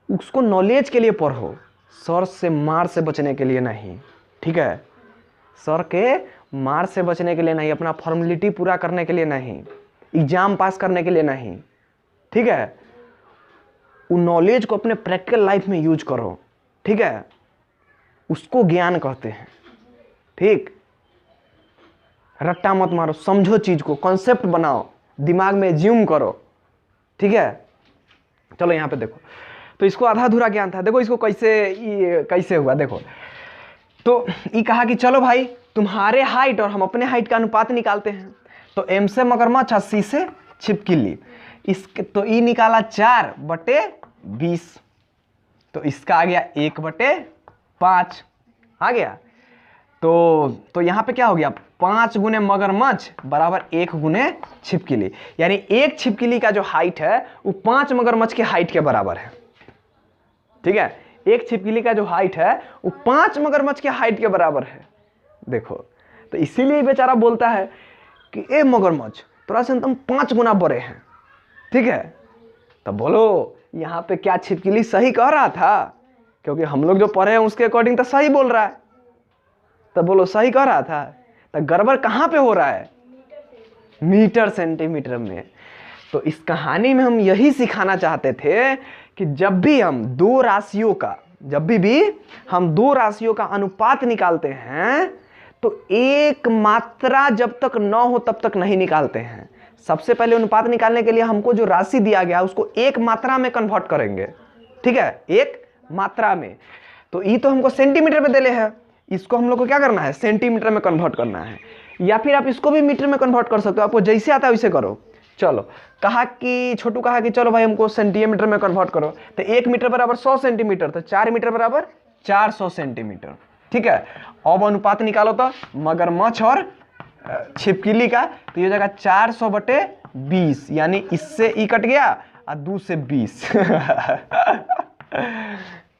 A: उसको नॉलेज के लिए पढ़ो, सर से मार से बचने के लिए नहीं, ठीक है। सर के मार से बचने के लिए नहीं, अपना फॉर्मेलिटी पूरा करने के लिए नहीं, एग्जाम पास करने के लिए नहीं, ठीक है। उन नॉलेज को अपने प्रैक्टिकल लाइफ में यूज करो, ठीक है। उसको ज्ञान कहते हैं, ठीक। रट्टा मत मारो, समझो चीज को, कॉन्सेप्ट बनाओ, दिमाग में ज्यूम करो, ठीक है। चलो यहाँ पे देखो, तो इसको आधा अधूरा ज्ञान था, देखो इसको कैसे हुआ देखो। तो ये कहा कि चलो भाई तुम्हारे हाइट और हम अपने हाइट का अनुपात निकालते हैं। तो एम से मगरमच्छ, 80 से छिपकली, इसके तो ई निकाला 4/20, तो इसका आ गया 1/5 आ गया। तो यहाँ पे क्या हो गया, 5 गुने मगरमच्छ बराबर 1 गुने छिपकली, यानी एक छिपकली का जो हाइट है वो 5 मगरमच्छ के हाइट के बराबर है, ठीक है। एक छिपकली का जो हाइट है वो 5 मगरमच्छ के हाइट के बराबर है। देखो, तो इसीलिए बेचारा बोलता है कि ए मगरमच्छ थोड़ा सा तुम 5 गुना बड़े हैं, ठीक है। तब बोलो यहाँ पे क्या छिपकली सही कह रहा था? क्योंकि हम लोग जो पढ़े हैं उसके अकॉर्डिंग तो सही बोल रहा है। तब बोलो सही कह रहा था, तो गड़बड़ कहाँ पे हो रहा है? मीटर सेंटीमीटर में। तो इस कहानी में हम यही सिखाना चाहते थे कि जब भी हम दो राशियों का अनुपात निकालते हैं तो एक मात्रा जब तक न हो तब तक नहीं निकालते हैं। सबसे पहले अनुपात निकालने के लिए हमको जो राशि दिया गया उसको एक मात्रा में कन्वर्ट करेंगे, ठीक है, एक मात्रा में। तो ये तो हमको सेंटीमीटर में देले है, इसको हम लोग को क्या करना है, सेंटीमीटर में कन्वर्ट करना है, या फिर आप इसको भी मीटर में कन्वर्ट कर सकते हो, आपको जैसे आता है वैसे करो। चलो, छोटू कहा कि चलो भाई हमको सेंटीमीटर में कन्वर्ट करो, तो 1 मीटर बराबर 100 सेंटीमीटर, तो 4 मीटर बराबर 400 सेंटीमीटर, ठीक है। अब अनुपात निकालो तो मगरमच्छ और छिपकली का, तो ये हो जाएगा 400/20, यानी इससे ई कट गया और 2 से 20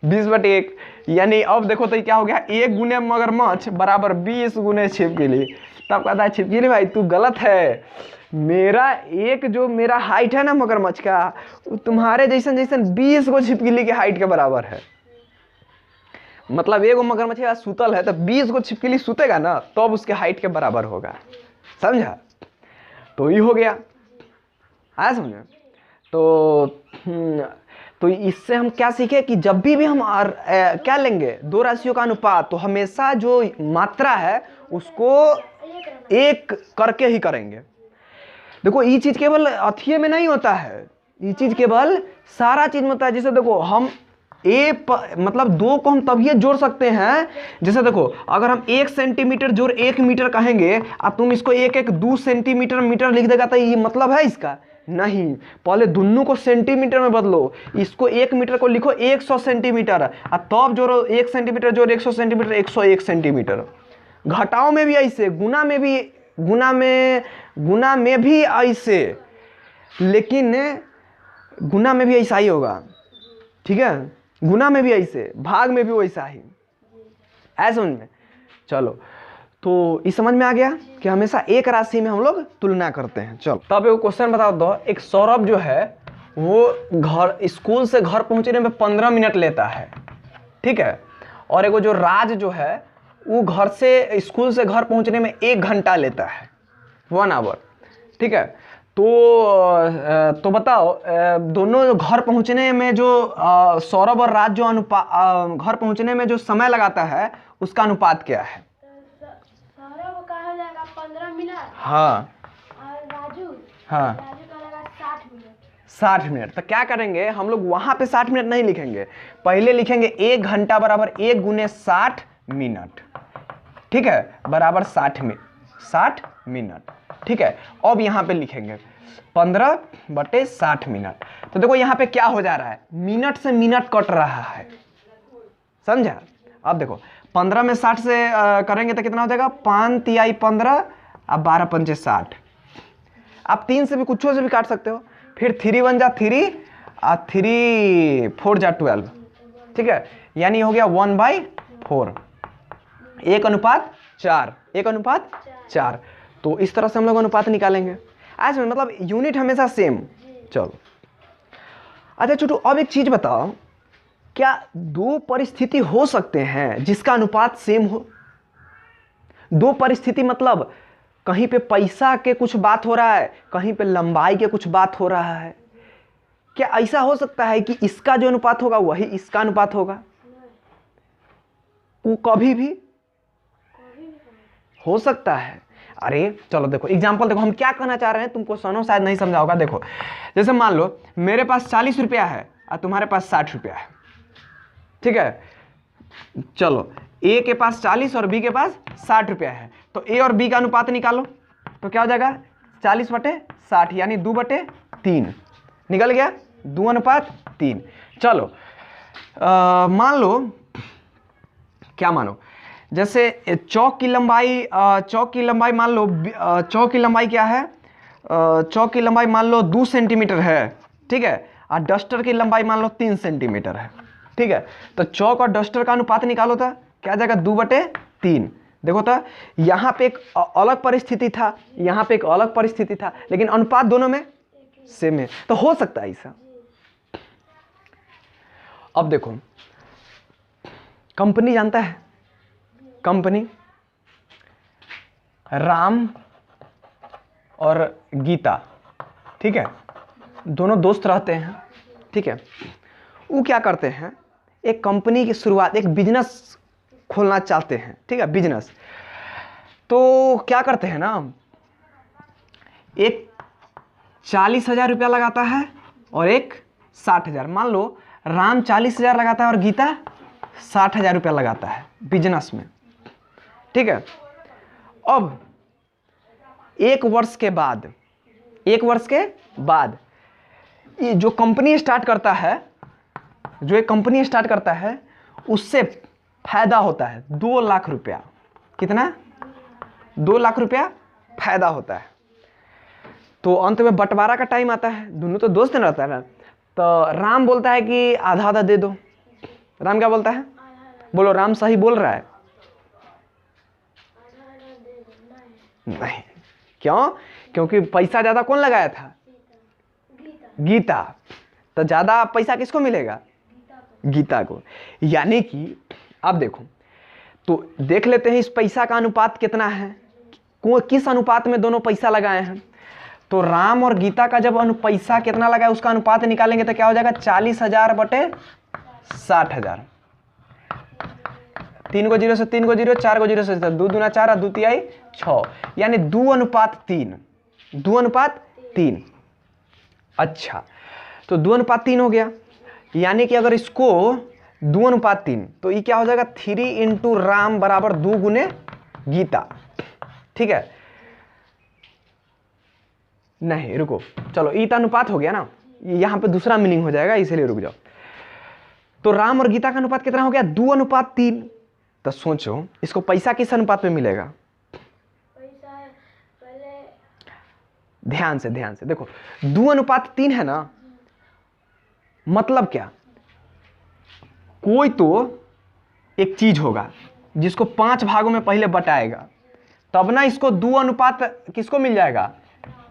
A: 20/1, यानी अब देखो तो क्या हो गया, 1 गुने मगरमच्छ बराबर 20 गुने छिपकली। तब कहता है छिपकली भाई तू गलत है, मेरा हाइट है ना मगरमच्छ का, तुम्हारे जैसन 20 गो छिपकली के हाइट के बराबर है। मतलब एगो मगरमच्छ सुतल है तो 20 गो छिपकली सुतेगा ना, तब उसके हाइट के बराबर होगा, समझा? तो ये हो गया, आया समझ? तो इससे हम क्या सीखे कि जब भी हम क्या लेंगे, दो राशियों का अनुपात, तो हमेशा जो मात्रा है उसको एक करके ही करेंगे। देखो ये चीज केवल अथिये में नहीं होता है, ये चीज केवल सारा चीज में होता है। जैसे देखो हम मतलब 2 को हम तभी जोड़ सकते हैं, जैसे देखो अगर हम 1 सेंटीमीटर जोड़ 1 मीटर कहेंगे और तुम इसको 2 सेंटीमीटर मीटर लिख देगा, तो ये मतलब है इसका? नहीं, पहले दोनों को सेंटीमीटर में बदलो, इसको 1 मीटर को लिखो 100 सेंटीमीटर, और तब जोड़ो 1 सेंटीमीटर जोड़ 100 सेंटीमीटर 101 सेंटीमीटर। घटाओ में भी ऐसे, गुना में भी ऐसे, लेकिन गुना में भी ऐसा ही होगा, ठीक है, गुना में भी ऐसे, भाग में भी वैसा ही, ऐसा समझ में। चलो, तो इस समझ में आ गया कि हमेशा एक राशि में हम लोग तुलना करते हैं। चलो, तब एक क्वेश्चन बता दो, एक सौरभ जो है वो स्कूल से घर पहुंचने में 15 मिनट लेता है, ठीक है, और एक जो राज जो है वो स्कूल से घर पहुंचने में 1 घंटा लेता है, 1 आवर, ठीक है। तो बताओ, दोनों घर पहुंचने में जो सौरभ और राज जो घर पहुंचने में जो समय लगाता है उसका अनुपात क्या है?
B: सौरभ का हो जाएगा 15 मिनट,
A: हाँ,
B: और राजू
A: हाँ,
B: राजू का लगा 60 मिनट।
A: 60 मिनट। तो क्या करेंगे हम लोग, वहां पे 60 मिनट नहीं लिखेंगे, पहले लिखेंगे 1 घंटा बराबर 1 गुने 60 मिनट, ठीक है, बराबर 60 मिनट, ठीक है। अब यहाँ पे लिखेंगे 15/60 मिनट। तो देखो यहाँ पे क्या हो जा रहा है, मिनट से मिनट कट रहा है, समझा? अब देखो 15 में 60 से करेंगे तो कितना हो जाएगा, 5 तिहाई 15 अब 12 पंचे 60। आप 3 से भी कुछ से भी काट सकते हो, फिर 3 1 जा 3 और 3 4 जा 12, ठीक है, यानी हो गया 1/4, 1:4, 1:4। तो इस तरह से हम लोग अनुपात निकालेंगे, ऐसे मतलब यूनिट हमेशा सेम। चलो, अच्छा छोटू, अब एक चीज बताओ, क्या 2 परिस्थिति हो सकते हैं जिसका अनुपात सेम हो? 2 परिस्थिति मतलब कहीं पे पैसा के कुछ बात हो रहा है, कहीं पे लंबाई के कुछ बात हो रहा है, क्या ऐसा हो सकता है कि इसका जो अनुपात होगा वही इसका अनुपात होगा? वो कभी भी हो सकता है। अरे चलो देखो एग्जाम्पल देखो, हम क्या कहना चाह रहे हैं तुमको सनो शायद नहीं समझा होगा। देखो जैसे मान लो मेरे पास 40 रुपया है और तुम्हारे पास 60 रुपया है, ठीक है। चलो ए के पास 40 और बी के पास 60 रुपया है, तो ए और बी का अनुपात निकालो, तो क्या हो जाएगा 40/60 यानी 2/3 निकल गया, 2:3। चलो मान लो, क्या मानो, जैसे चौक की लंबाई मान लो चौक की लंबाई क्या है, चौक की लंबाई मान लो 2 सेंटीमीटर है, ठीक है, और डस्टर की लंबाई मान लो 3 सेंटीमीटर है, ठीक है। तो चौक और डस्टर का अनुपात निकालो था, क्या जाएगा 2/3। देखो तो यहाँ पे एक अलग परिस्थिति था, यहाँ पे एक अलग परिस्थिति था, लेकिन अनुपात दोनों में सेम है, तो हो सकता है ऐसा। अब देखो कंपनी जानता है, कंपनी राम और गीता, ठीक है, दोनों दोस्त रहते हैं, ठीक है। वो क्या करते हैं, एक कंपनी की शुरुआत, एक बिजनेस खोलना चाहते हैं, ठीक है, बिजनेस। तो क्या करते हैं ना, एक 40,000 रुपया लगाता है और एक 60,000। मान लो राम 40,000 लगाता है और गीता 60,000 रुपया लगाता है बिजनेस में, ठीक है। अब एक वर्ष के बाद ये जो कंपनी स्टार्ट करता है, उससे फायदा होता है 2 लाख रुपया। कितना? 2 लाख रुपया फायदा होता है। तो अंत में बंटवारा का टाइम आता है, दोनों तो दोस्त नहीं रहता है ना, तो राम बोलता है कि आधा आधा दे दो। राम क्या बोलता है, बोलो, राम सही बोल रहा है? नहीं, क्यों? क्योंकि पैसा ज्यादा कौन लगाया था? गीता। तो ज्यादा पैसा किसको मिलेगा? गीता को। यानी कि अब देखो, तो देख लेते हैं इस पैसा का अनुपात कितना है, किस अनुपात में दोनों पैसा लगाए हैं। तो राम और गीता का जब पैसा कितना लगा है उसका अनुपात निकालेंगे तो क्या हो जाएगा 40,000/60,000। 3 को 0 से 3 को 0, 4 को 0 से 2 दूना 4 और 2 तिहाई 6, यानी 2:3। 2:3। अच्छा, तो 2:3 हो गया, यानी कि अगर इसको 2:3, तो ये क्या हो जाएगा 3 × राम बराबर 2 गुने गीता, ठीक है। नहीं रुको, चलो ईता अनुपात हो गया ना, यहाँ पे दूसरा मीनिंग हो जाएगा, इसीलिए रुक जाओ। तो राम और गीता का अनुपात कितना हो गया 2:3। तो सोचो इसको पैसा किस अनुपात में मिलेगा?
B: पैसा पहले
A: ध्यान से देखो, 2:3 है ना, मतलब क्या, कोई तो एक चीज होगा जिसको 5 भागों में पहले बटाएगा, तब ना इसको 2 अनुपात किसको मिल जाएगा?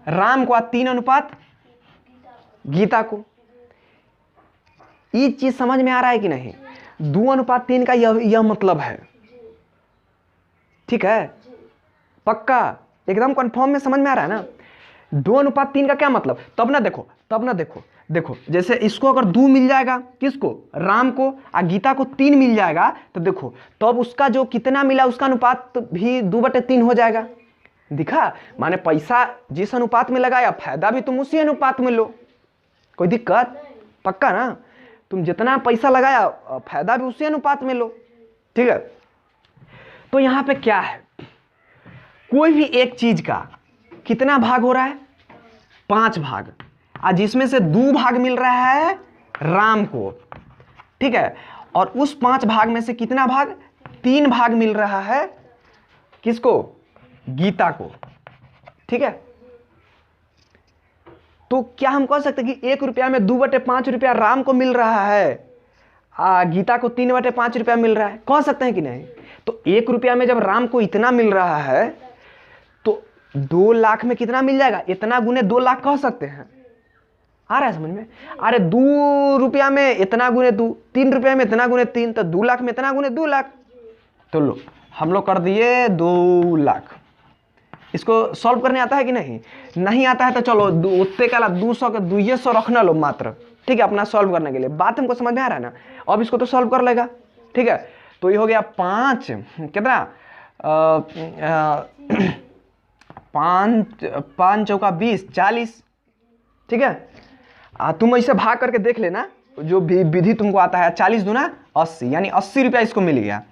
A: राम को, 3 अनुपात गीता को। ये चीज समझ में आ रहा है कि नहीं? 2:3 का यह मतलब है, ठीक है, पक्का एकदम कंफर्म में समझ में आ रहा है ना? 2:3 का क्या मतलब? तब ना देखो, जैसे इसको अगर 2 मिल जाएगा, किसको? राम को, और गीता को 3 मिल जाएगा, तो देखो तब उसका जो कितना मिला उसका अनुपात भी 2/3 हो जाएगा। दिखा, माने पैसा जिस अनुपात में लगाया फायदा भी तुम उसी अनुपात में लो, कोई दिक्कत? पक्का ना? तुम जितना पैसा लगाया फायदा भी उसी अनुपात में लो, ठीक है। तो यहां पे क्या है, कोई भी एक चीज का कितना भाग हो रहा है? 5 भाग, और जिसमें से 2 भाग मिल रहा है राम को, ठीक है, और उस 5 भाग में से कितना भाग? 3 भाग मिल रहा है किसको? गीता को, ठीक है। तो क्या हम कह सकते हैं कि 1 रुपया में 2/5 रुपया राम को मिल रहा है, गीता को 3/5 रुपया मिल रहा है? कह सकते हैं कि नहीं? तो 1 रुपया में जब राम को इतना मिल रहा है, तो 2 लाख में कितना मिल जाएगा? इतना गुने 2 लाख कह सकते हैं। आ रहा है समझ में? अरे 2 रुपया में इतना गुने 2, 3 रुपया में इतना गुने 3, तो 2 लाख में इतना गुने 2 लाख। तो लो, हम लोग कर दिए 2 लाख। इसको सॉल्व करने आता है कि नहीं? नहीं आता है तो चलो उत्ते का 200 के 200 रखना लो मात्र, ठीक है, अपना सॉल्व करने के लिए। बात हमको समझ में आ रहा है ना? अब इसको तो सॉल्व कर लेगा, ठीक है। तो ये हो गया 5, कितना 5 चौका 20, 40। ठीक है, तुम ऐसे भाग करके देख लेना, जो विधि तुमको आता है। 40 दूना 80, यानी 80 रुपया इसको मिल गया।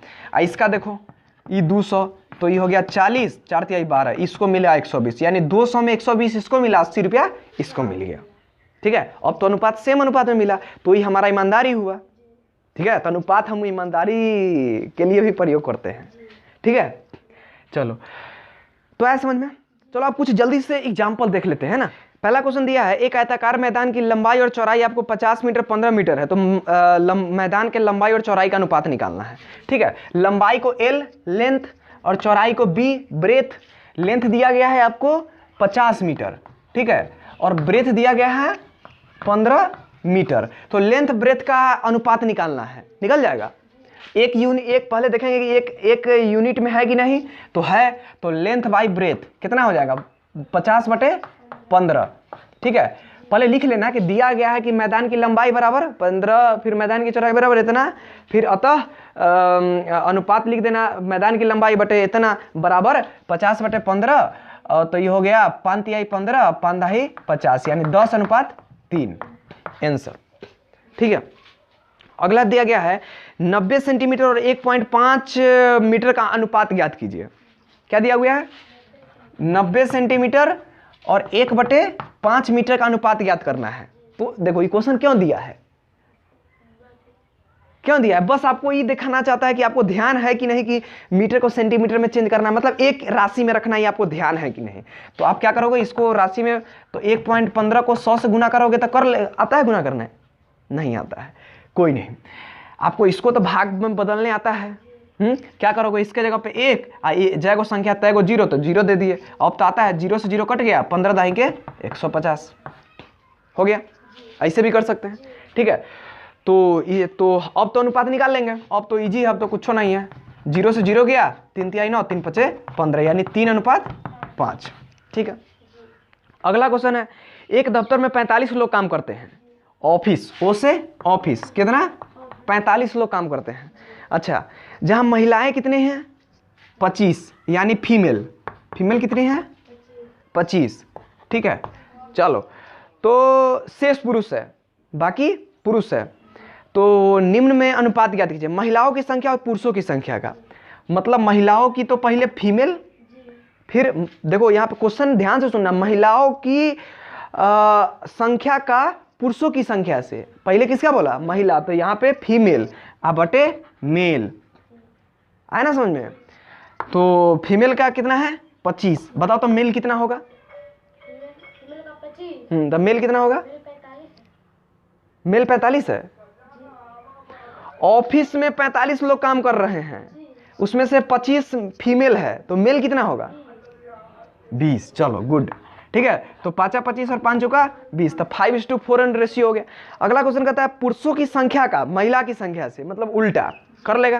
A: इसका देखो, ये 200, तो ये हो गया 40, 4 तिहाई 12, इसको मिला 120, यानी 200 में 120 इसको मिला, 80 रुपया इसको मिल गया। ठीक है, अब तो अनुपात सेम अनुपात में मिला, तो ये हमारा ईमानदारी हुआ। ठीक है, तो अनुपात हम ईमानदारी के लिए भी प्रयोग करते हैं। ठीक है, चलो तो आया समझ में। चलो आप कुछ जल्दी से एग्जाम्पल देख लेते हैं ना। पहला क्वेश्चन दिया है, एक आयताकार मैदान की लंबाई और चौड़ाई आपको 50 मीटर 15 मीटर है, तो मैदान के लंबाई और चौड़ाई का अनुपात निकालना है। ठीक है, लंबाई को L लेंथ और चौड़ाई को B ब्रेथ। लेंथ दिया गया है आपको 50 मीटर, ठीक है, और ब्रेथ दिया गया है 15 मीटर, तो लेंथ ब्रेथ का अनुपात निकालना है। निकल जाएगा। एक पहले देखेंगे कि एक यूनिट में है कि नहीं, तो है, तो लेंथ बाई ब्रेथ कितना हो जाएगा, 50/15। ठीक है, पहले लिख लेना कि दिया गया है कि मैदान की लंबाई बराबर 15, फिर मैदान की चौड़ाई बराबर इतना, फिर अतः अनुपात लिख देना, मैदान की लंबाई बटे इतना बराबर 50/15, तो ये हो गया 5 तिहाई 15, 5 दहाई 50, यानी 10:3 आंसर। ठीक है, अगला दिया गया है 90 सेंटीमीटर और 1.5 मीटर का अनुपात ज्ञात कीजिए। क्या दिया हुआ है, 90 सेंटीमीटर और 1/5 मीटर का अनुपात ज्ञात करना है। तो देखो ये क्वेश्चन क्यों दिया है, क्यों दिया है, बस आपको ये दिखाना चाहता है कि आपको ध्यान है कि नहीं कि मीटर को सेंटीमीटर में चेंज करना, मतलब एक राशि में रखना, ये आपको ध्यान है कि नहीं। तो आप क्या करोगे, इसको राशि में, तो 1.15 को 100 से गुना करोगे तो आता है गुना करना है, नहीं आता है, कोई नहीं। आपको इसको तो भाग में बदलने आता है। क्या करोगे, इसके जगह पे 1 जाएगा संख्या तय को 0, तो 0 दे दिए। अब तो आता है 0 से 0 कट गया, 15 दहाई के 150 हो गया। ऐसे भी कर सकते हैं। ठीक है, तो ये तो अब तो अनुपात निकाल लेंगे, अब तो इजी है, अब तो कुछ नहीं है। 0 से 0 गया, 3 तिहाई 9, 3 5 15, यानी 3:5। ठीक है, अगला क्वेश्चन है, एक दफ्तर में 45 लोग काम करते हैं। ऑफिस, ओ से ऑफिस, कितना, 45 लोग काम करते हैं। अच्छा, जहां महिलाएं कितने हैं, 25, यानी फीमेल कितनी है, 25। ठीक है, चलो, तो शेष पुरुष है, बाकी पुरुष है, तो निम्न में अनुपात ज्ञात कीजिए। महिलाओं की संख्या और पुरुषों की संख्या का, मतलब महिलाओं की तो पहले फीमेल, फिर देखो यहाँ पे क्वेश्चन ध्यान से सुनना, महिलाओं की संख्या का पुरुषों की संख्या से, पहले किसका बोला, महिला, तो यहाँ पे फीमेल बटे मेल, आया ना समझ में। तो फीमेल का कितना है, 25, बताओ तो मेल कितना होगा,
B: फीमेल का 25,
A: तो मेल कितना होगा, मेल 45 है। ऑफिस में 45 लोग काम कर रहे हैं, उसमें से 25 फीमेल है, तो मेल कितना होगा, 20। चलो गुड। ठीक है, तो 5 25 और 5 का 20, तो 5:4 रेशियो हो गया। अगला क्वेश्चन कहता है पुरुषों की संख्या का महिला की संख्या से, मतलब उल्टा कर लेगा,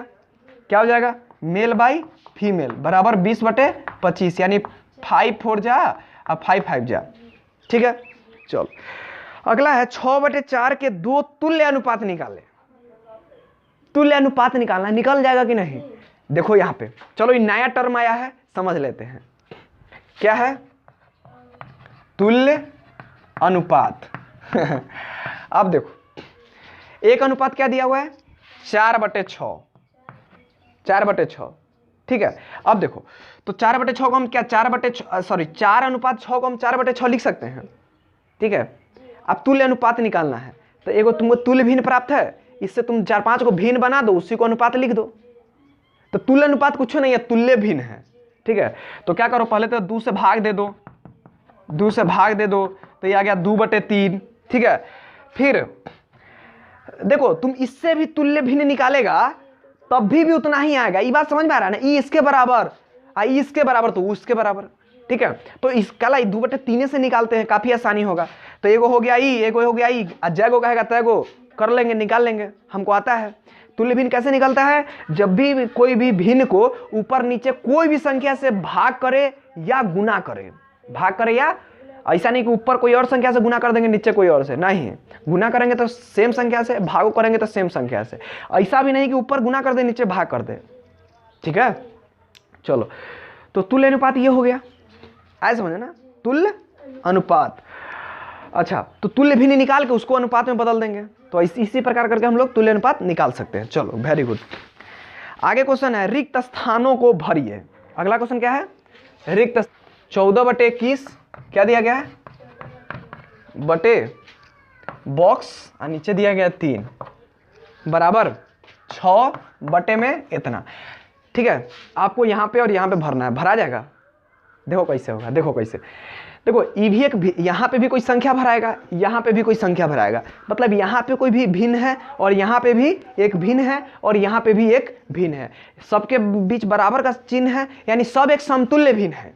A: क्या हो जाएगा, मेल बाई फीमेल बराबर 20/25, यानी 5 4 जा और 5 5 जा। ठीक है, चलो अगला है 6/4 के 2 तुल्य अनुपात निकाले। तुल्य अनुपात निकालना, निकल जाएगा कि नहीं, देखो यहाँ पे, चलो ये नया टर्म आया है, समझ लेते हैं क्या है, तुल्य अनुपात। अब देखो एक अनुपात क्या दिया हुआ है, 4/6, 4/6। ठीक है, अब देखो, तो 4/6 को हम क्या 4/6 को हम 4/6 लिख सकते हैं। ठीक है, अब तुल्य अनुपात निकालना है, तो एगो तुमको तुल्य भिन्न प्राप्त है, इससे तुम 4 5 को भिन्न बना दो, उसी को अनुपात लिख दो। तो तुल्य अनुपात कुछ नहीं है, तुल्य भिन्न है। ठीक है, तो क्या करो, पहले तो 2 से भाग दे दो, 2 से भाग दे दो, तो ये आ गया 2/3। ठीक है, फिर देखो तुम इससे भी तुल्य भिन्न निकालेगा तब भी उतना ही आएगा। ये बात समझ में आ रहा है ना, ई इसके बराबर, ई इसके बराबर, तो उसके बराबर। ठीक है, तो इसका 2/3 से निकालते हैं, काफी आसानी होगा। तो एगो हो गया ई, एगो हो गया ई, जैगो कहेगा तैगो कर लेंगे, निकाल लेंगे, हमको आता है। तुल्य भिन्न कैसे निकलता है, जब भी कोई भी भिन्न को ऊपर नीचे कोई भी संख्या से भाग करे या गुना करे, भाग करे या, ऐसा नहीं कि ऊपर कोई और संख्या से गुना कर देंगे, नीचे कोई और से, नहीं, गुना करेंगे तो सेम संख्या से, भागो करेंगे तो सेम संख्या से, ऐसा भी नहीं कि ऊपर गुना कर दे नीचे भाग कर दे। ठीक है, चलो, तो तुल्य अनुपात ये हो गया। ऐसे समझे ना, तुल्य अनुपात। अच्छा, तो तुल्य भिन्न निकाल के उसको अनुपात में बदल देंगे, तो इसी प्रकार करके हम लोग तुल्य अनुपात निकाल सकते हैं। चलो वेरी गुड। आगे क्वेश्चन है रिक्त स्थानों को भरिए। अगला क्वेश्चन क्या है, रिक्त 14/21 क्या दिया गया है, बटे बॉक्स और नीचे दिया गया 3 बराबर 6 बटे में इतना। ठीक है, आपको यहाँ पे और यहाँ पे भरना है, भरा जाएगा। देखो कैसे होगा, देखो कैसे, देखो ये भी एक यहाँ पे भी कोई संख्या भराएगा, यहाँ पे भी कोई संख्या भराएगा, मतलब यहाँ पे कोई भी भिन्न है और यहाँ पे भी एक भिन्न है और यहाँ पे भी एक भिन्न है, सबके बीच बराबर का चिन्ह है, यानी सब एक समतुल्य भिन्न है।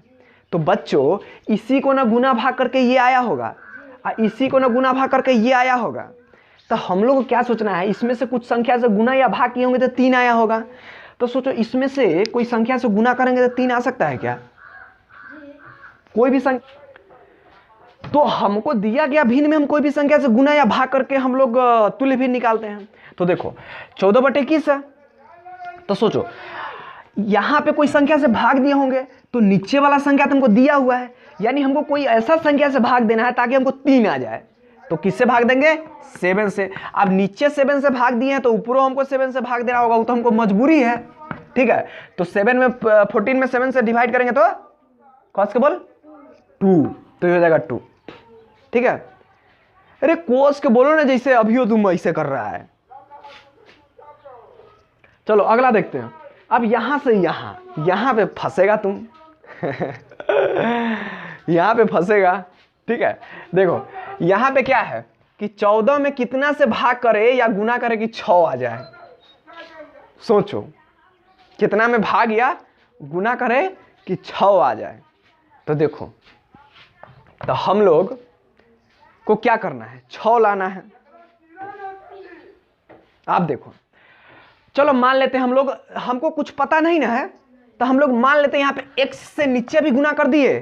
A: तो बच्चों इसी को ना गुना भाग करके ये आया होगा और इसी को ना गुना भाग करके ये आया होगा, तो हम लोग को क्या सोचना है, इसमें से कुछ संख्या से गुना या भाग किए होंगे तो 3 आया होगा। तो सोचो इसमें से कोई संख्या से गुना करेंगे तो 3 आ सकता है क्या, कोई भी संख्या। तो हमको दिया गया भिन्न में हम कोई भी संख्या से गुना या भाग करके हम लोग तुल्य भिन्न निकालते हैं। तो देखो 14/21 है, तो सोचो यहाँ पे कोई संख्या से भाग दिए होंगे तो नीचे वाला संख्या तुमको दिया हुआ है, यानी हमको कोई ऐसा संख्या से भाग देना है ताकि हमको 3 आ जाए। तो किससे भाग देंगे, 7 से। अब नीचे 7 से भाग दिए हैं तो ऊपरों हमको 7 से भाग देना होगा, वो तो हमको मजबूरी है। ठीक है, तो 7 में 14 में 7 से डिवाइड करेंगे तो कॉस के बोल 2, तो ये हो जाएगा 2। ठीक है, अरे कोस के बोलो ना, जैसे अभी हो तुम ऐसे कर रहा है। चलो अगला देखते हैं। अब यहां से यहां पे फंसेगा तुम यहां पे फंसेगा। ठीक है, देखो यहां पे क्या है कि 14 में कितना से भाग करे या गुना करे कि 6 आ जाए। सोचो कितना में भाग या गुना करे कि 6 आ जाए। तो देखो, तो हम लोग को क्या करना है, 6 लाना है। आप देखो, चलो मान लेते हैं हम लोग, हमको कुछ पता नहीं ना है, तो हम लोग मान लेते हैं यहाँ पे x से नीचे भी गुना कर दिए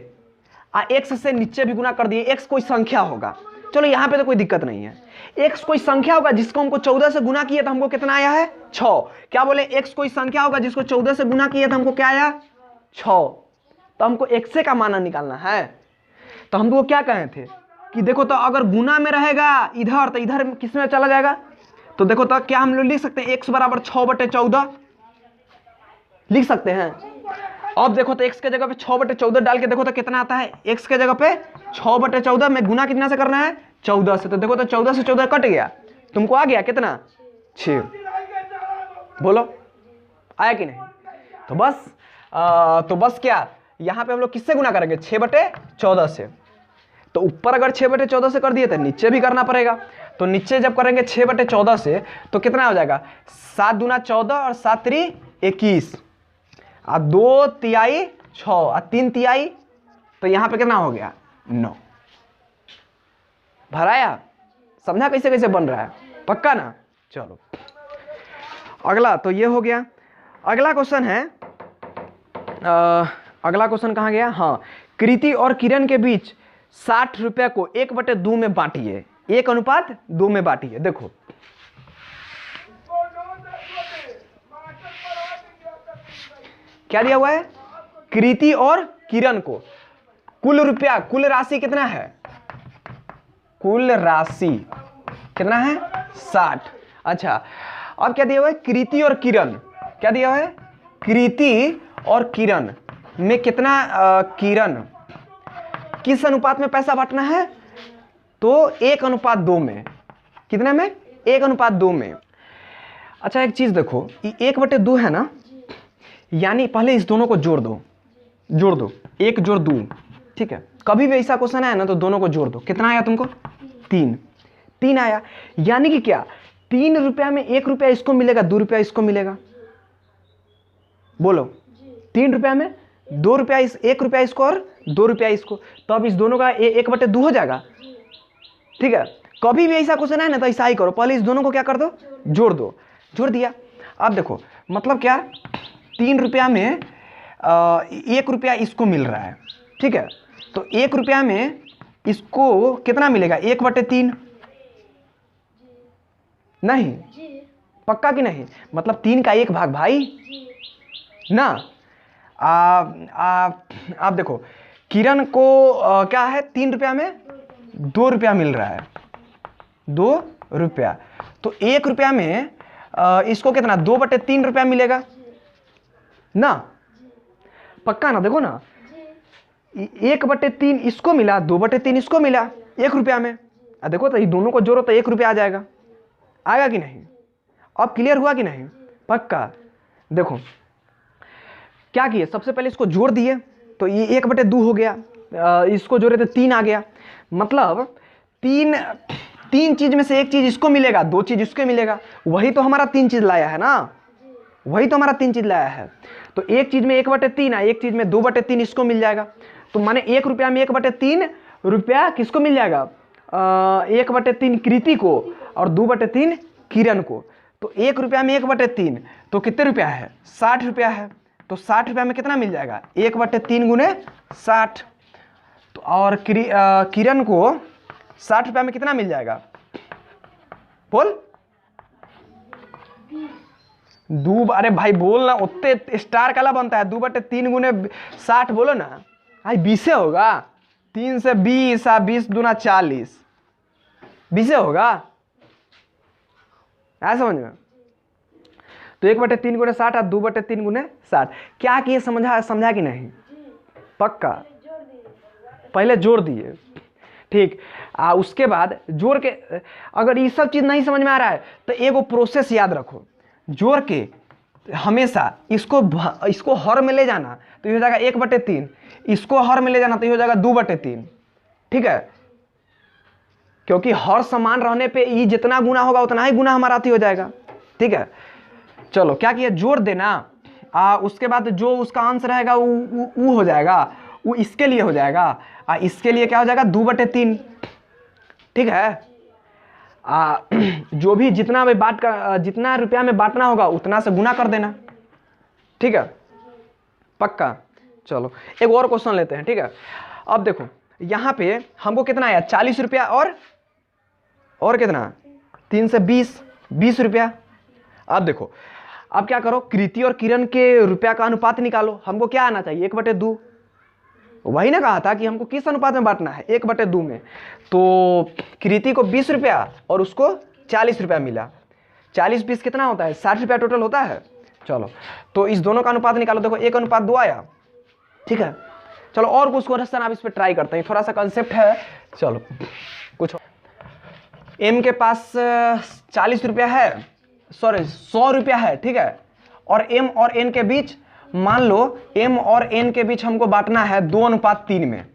A: और x से नीचे भी गुना कर दिए। x कोई संख्या होगा, चलो यहाँ पे तो कोई दिक्कत नहीं है। x कोई संख्या होगा जिसको हमको 14 से गुना किया तो हमको कितना आया है, 6। क्या बोले, x कोई संख्या होगा जिसको 14 से गुना किया तो हमको क्या आया, 6। तो हमको x का मान निकालना है। तो हम लोग क्या कहे थे कि देखो, तो अगर गुना में रहेगा इधर तो इधर किस में चला जाएगा। तो देखो, तो क्या हम लोग लिख सकते हैं x बराबर 6/14 लिख सकते हैं। अब देखो तो x के जगह पे 6/14 डाल के देखो तो कितना आता है, x के जगह पे 6/14 में गुना कितना से करना है, 14 से। तो देखो तो 14 से 14 कट गया, तुमको आ गया कितना, 6। बोलो आया कि नहीं। तो बस क्या यहाँ पे हम लोग किससे गुना करेंगे, 6/14 से। तो ऊपर अगर 6/14 से कर दिए तो नीचे भी करना पड़ेगा। तो नीचे जब करेंगे 6/14 से तो कितना हो जाएगा, 7 दूना 14 और 7 3 21 और 2 तिहाई 6 और 3 तिहाई, तो यहाँ पे कितना हो गया, 9। भराया, समझा कैसे कैसे बन रहा है, पक्का ना। चलो अगला तो ये हो गया। अगला क्वेश्चन है, अगला क्वेश्चन कहाँ गया, हाँ, कृति और किरण के बीच 60 रुपये को 1/2 में बांटिए, 1:2 में बांटिए। देखो क्या दिया हुआ है, कृति और किरण को कुल रुपया, कुल राशि कितना है, कुल राशि कितना है, 60। अच्छा, अब क्या दिया हुआ है, कृति और किरण, क्या दिया हुआ है, कृति और किरण में कितना, किरण किस अनुपात में पैसा बांटना है, तो 1:2 में। कितने में, 1:2 में। अच्छा एक चीज देखो, 1/2 है ना, यानी पहले इस दोनों को जोड़ दो, 1 जोड़ 2। ठीक है, कभी भी ऐसा क्वेश्चन आया ना तो दोनों को जोड़ दो। कितना आया तुमको, 3 आया। यानी कि क्या, 3 रुपया में 1 रुपया इसको मिलेगा, 2 रुपया इसको मिलेगा। बोलो, 3 रुपया में 2 रुपया, 1 रुपया इसको और 2 रुपया इसको, तो अब इस दोनों का 1/2 हो जाएगा। ठीक है, कभी भी ऐसा क्वेश्चन है ना तो ऐसा ही करो, पहले इस दोनों को क्या कर दो, जोड़ दो। जोड़ दिया। अब देखो मतलब क्या, 3 रुपया में 1 रुपया इसको मिल रहा है। ठीक है, तो 1 रुपया में इसको कितना मिलेगा, 1/3। नहीं, पक्का कि नहीं, मतलब 3 का 1 भाग भाई ना। आप देखो किरण को क्या है 3 रुपया में 2 रुपया मिल रहा है, 2 रुपया। तो 1 रुपया में इसको कितना 2/3 रुपया मिलेगा ना, पक्का ना, देखो ना 1/3 इसको मिला, 2/3 इसको मिला 1 रुपया में। देखो तो ये दोनों को जोड़ो तो 1 रुपया आ जाएगा, आएगा कि नहीं? अब क्लियर हुआ कि नहीं? पक्का। देखो क्या किए, सबसे पहले इसको जोड़ दिए तो ये 1/2 हो गया, इसको जोड़े तो 3 आ गया। मतलब तीन चीज में से एक चीज इसको मिलेगा, 2 चीज इसको मिलेगा। वही तो हमारा 3 चीज लाया है ना, वही तो हमारा 3 चीज लाया है। तो एक चीज में 1/3 है, एक चीज में 2/3 इसको मिल जाएगा। तो माने 1 रुपया में 1/3 रुपया किसको मिल जाएगा? 1/3 कृति को और 2/3 किरण को। तो 1 रुपया में 1/3 तो कितने रुपया है? 60 रुपया है। तो 60 रुपया में कितना मिल जाएगा? 1/3 गुने 60। तो और किरण को 60 रुपया में कितना मिल जाएगा? बोल अरे भाई बोल ना, उतने स्टार काला बनता है? 2/3 गुने 60 बोलो ना भाई, 20 होगा। 3 से 20 और 20 दूना 40, 20 होगा, ऐसा समझ में? तो 1/3 गुने 60 और 2/3 गुने 60। क्या किए, समझा कि नहीं? पक्का, पहले जोड़ दिए, ठीक। उसके बाद जोड़ के, अगर ये सब चीज़ नहीं समझ में आ रहा है तो एगो प्रोसेस याद रखो, जोड़ के हमेशा इसको हर में ले जाना तो ये हो जाएगा 1/3, इसको हर में ले जाना तो ये हो जाएगा 2/3, ठीक है। क्योंकि हर समान रहने पे ये जितना गुना होगा उतना ही गुना हमारा अति हो जाएगा, ठीक है। चलो क्या किया, जोड़ देना। उसके बाद जो उसका आंसर रहेगा वो हो जाएगा, वो इसके लिए हो जाएगा। इसके लिए क्या हो जाएगा? 2/3, ठीक है। जो भी जितना रुपया में बांटना होगा उतना से गुना कर देना, ठीक है, पक्का। चलो एक और क्वेश्चन लेते हैं, ठीक है। अब देखो यहाँ पे हमको कितना आया? 40 रुपया और कितना? 3 से 20 रुपया। अब देखो, अब क्या करो, कृति और किरण के रुपया का अनुपात निकालो। हमको क्या आना चाहिए? 1/2। वही ना कहा था कि हमको किस अनुपात में बांटना है? 1/2 में। तो कृति को 20 रुपया और उसको 40 रुपया मिला। 40 20 कितना होता है? 60 रुपया टोटल होता है। चलो तो इस दोनों का अनुपात निकालो। देखो 1/2 आया, ठीक है। चलो और कुछ क्वेश्चन आप इस पर ट्राई करते हैं, थोड़ा सा कंसेप्ट है। चलो कुछ, एम के पास 40 रुपया है, सॉरी 100 रुपया है, ठीक है। और एम और एन के बीच, मान लो एम और एन के बीच हमको बांटना है 2:3 में,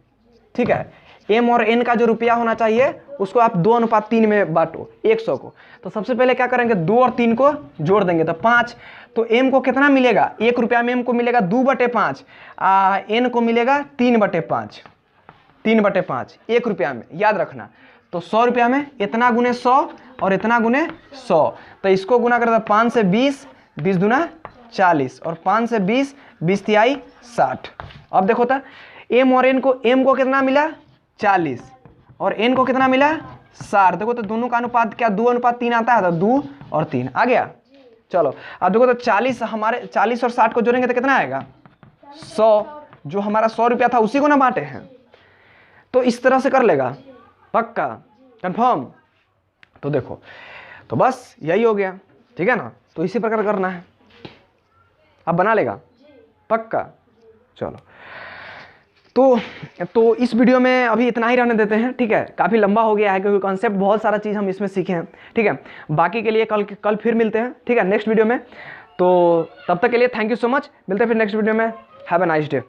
A: ठीक है। एम और एन का जो रुपया होना चाहिए उसको आप 2:3 में बांटो 100 को। तो सबसे पहले क्या करेंगे, 2 और 3 को जोड़ देंगे तो 5। तो एम को कितना मिलेगा? 1 रुपया में एम को मिलेगा 2/5, एन को मिलेगा 3/5, 3/5 1 रुपया में, याद रखना। तो 100 रुपया में इतना गुने 100 और इतना गुने 100। तो इसको गुना करता 5 से 20, 20 दूना 40 और 5 से 20, 20 तिहाई 60। अब देखो तो एम और एन को, एम को कितना मिला? 40 और एन को कितना मिला? 60। देखो तो दोनों का अनुपात क्या 2:3 आता है? तो 2 और 3 आ गया। चलो अब देखो तो 40 और 60 को जोड़ेंगे तो कितना आएगा? 100। जो हमारा 100 रुपया था उसी को ना बांटे हैं। तो इस तरह से कर लेगा, पक्का, कंफर्म। तो देखो, तो बस यही हो गया, ठीक है ना। तो इसी प्रकार करना है, अब बना लेगा, पक्का। चलो तो इस वीडियो में अभी इतना ही रहने देते हैं, ठीक है। काफ़ी लंबा हो गया है क्योंकि कॉन्सेप्ट बहुत सारा चीज़ हम इसमें सीखे हैं, ठीक है। बाकी के लिए कल फिर मिलते हैं, ठीक है, नेक्स्ट वीडियो में। तो तब तक के लिए थैंक यू सो मच, मिलते हैं फिर नेक्स्ट वीडियो में। Have a nice day.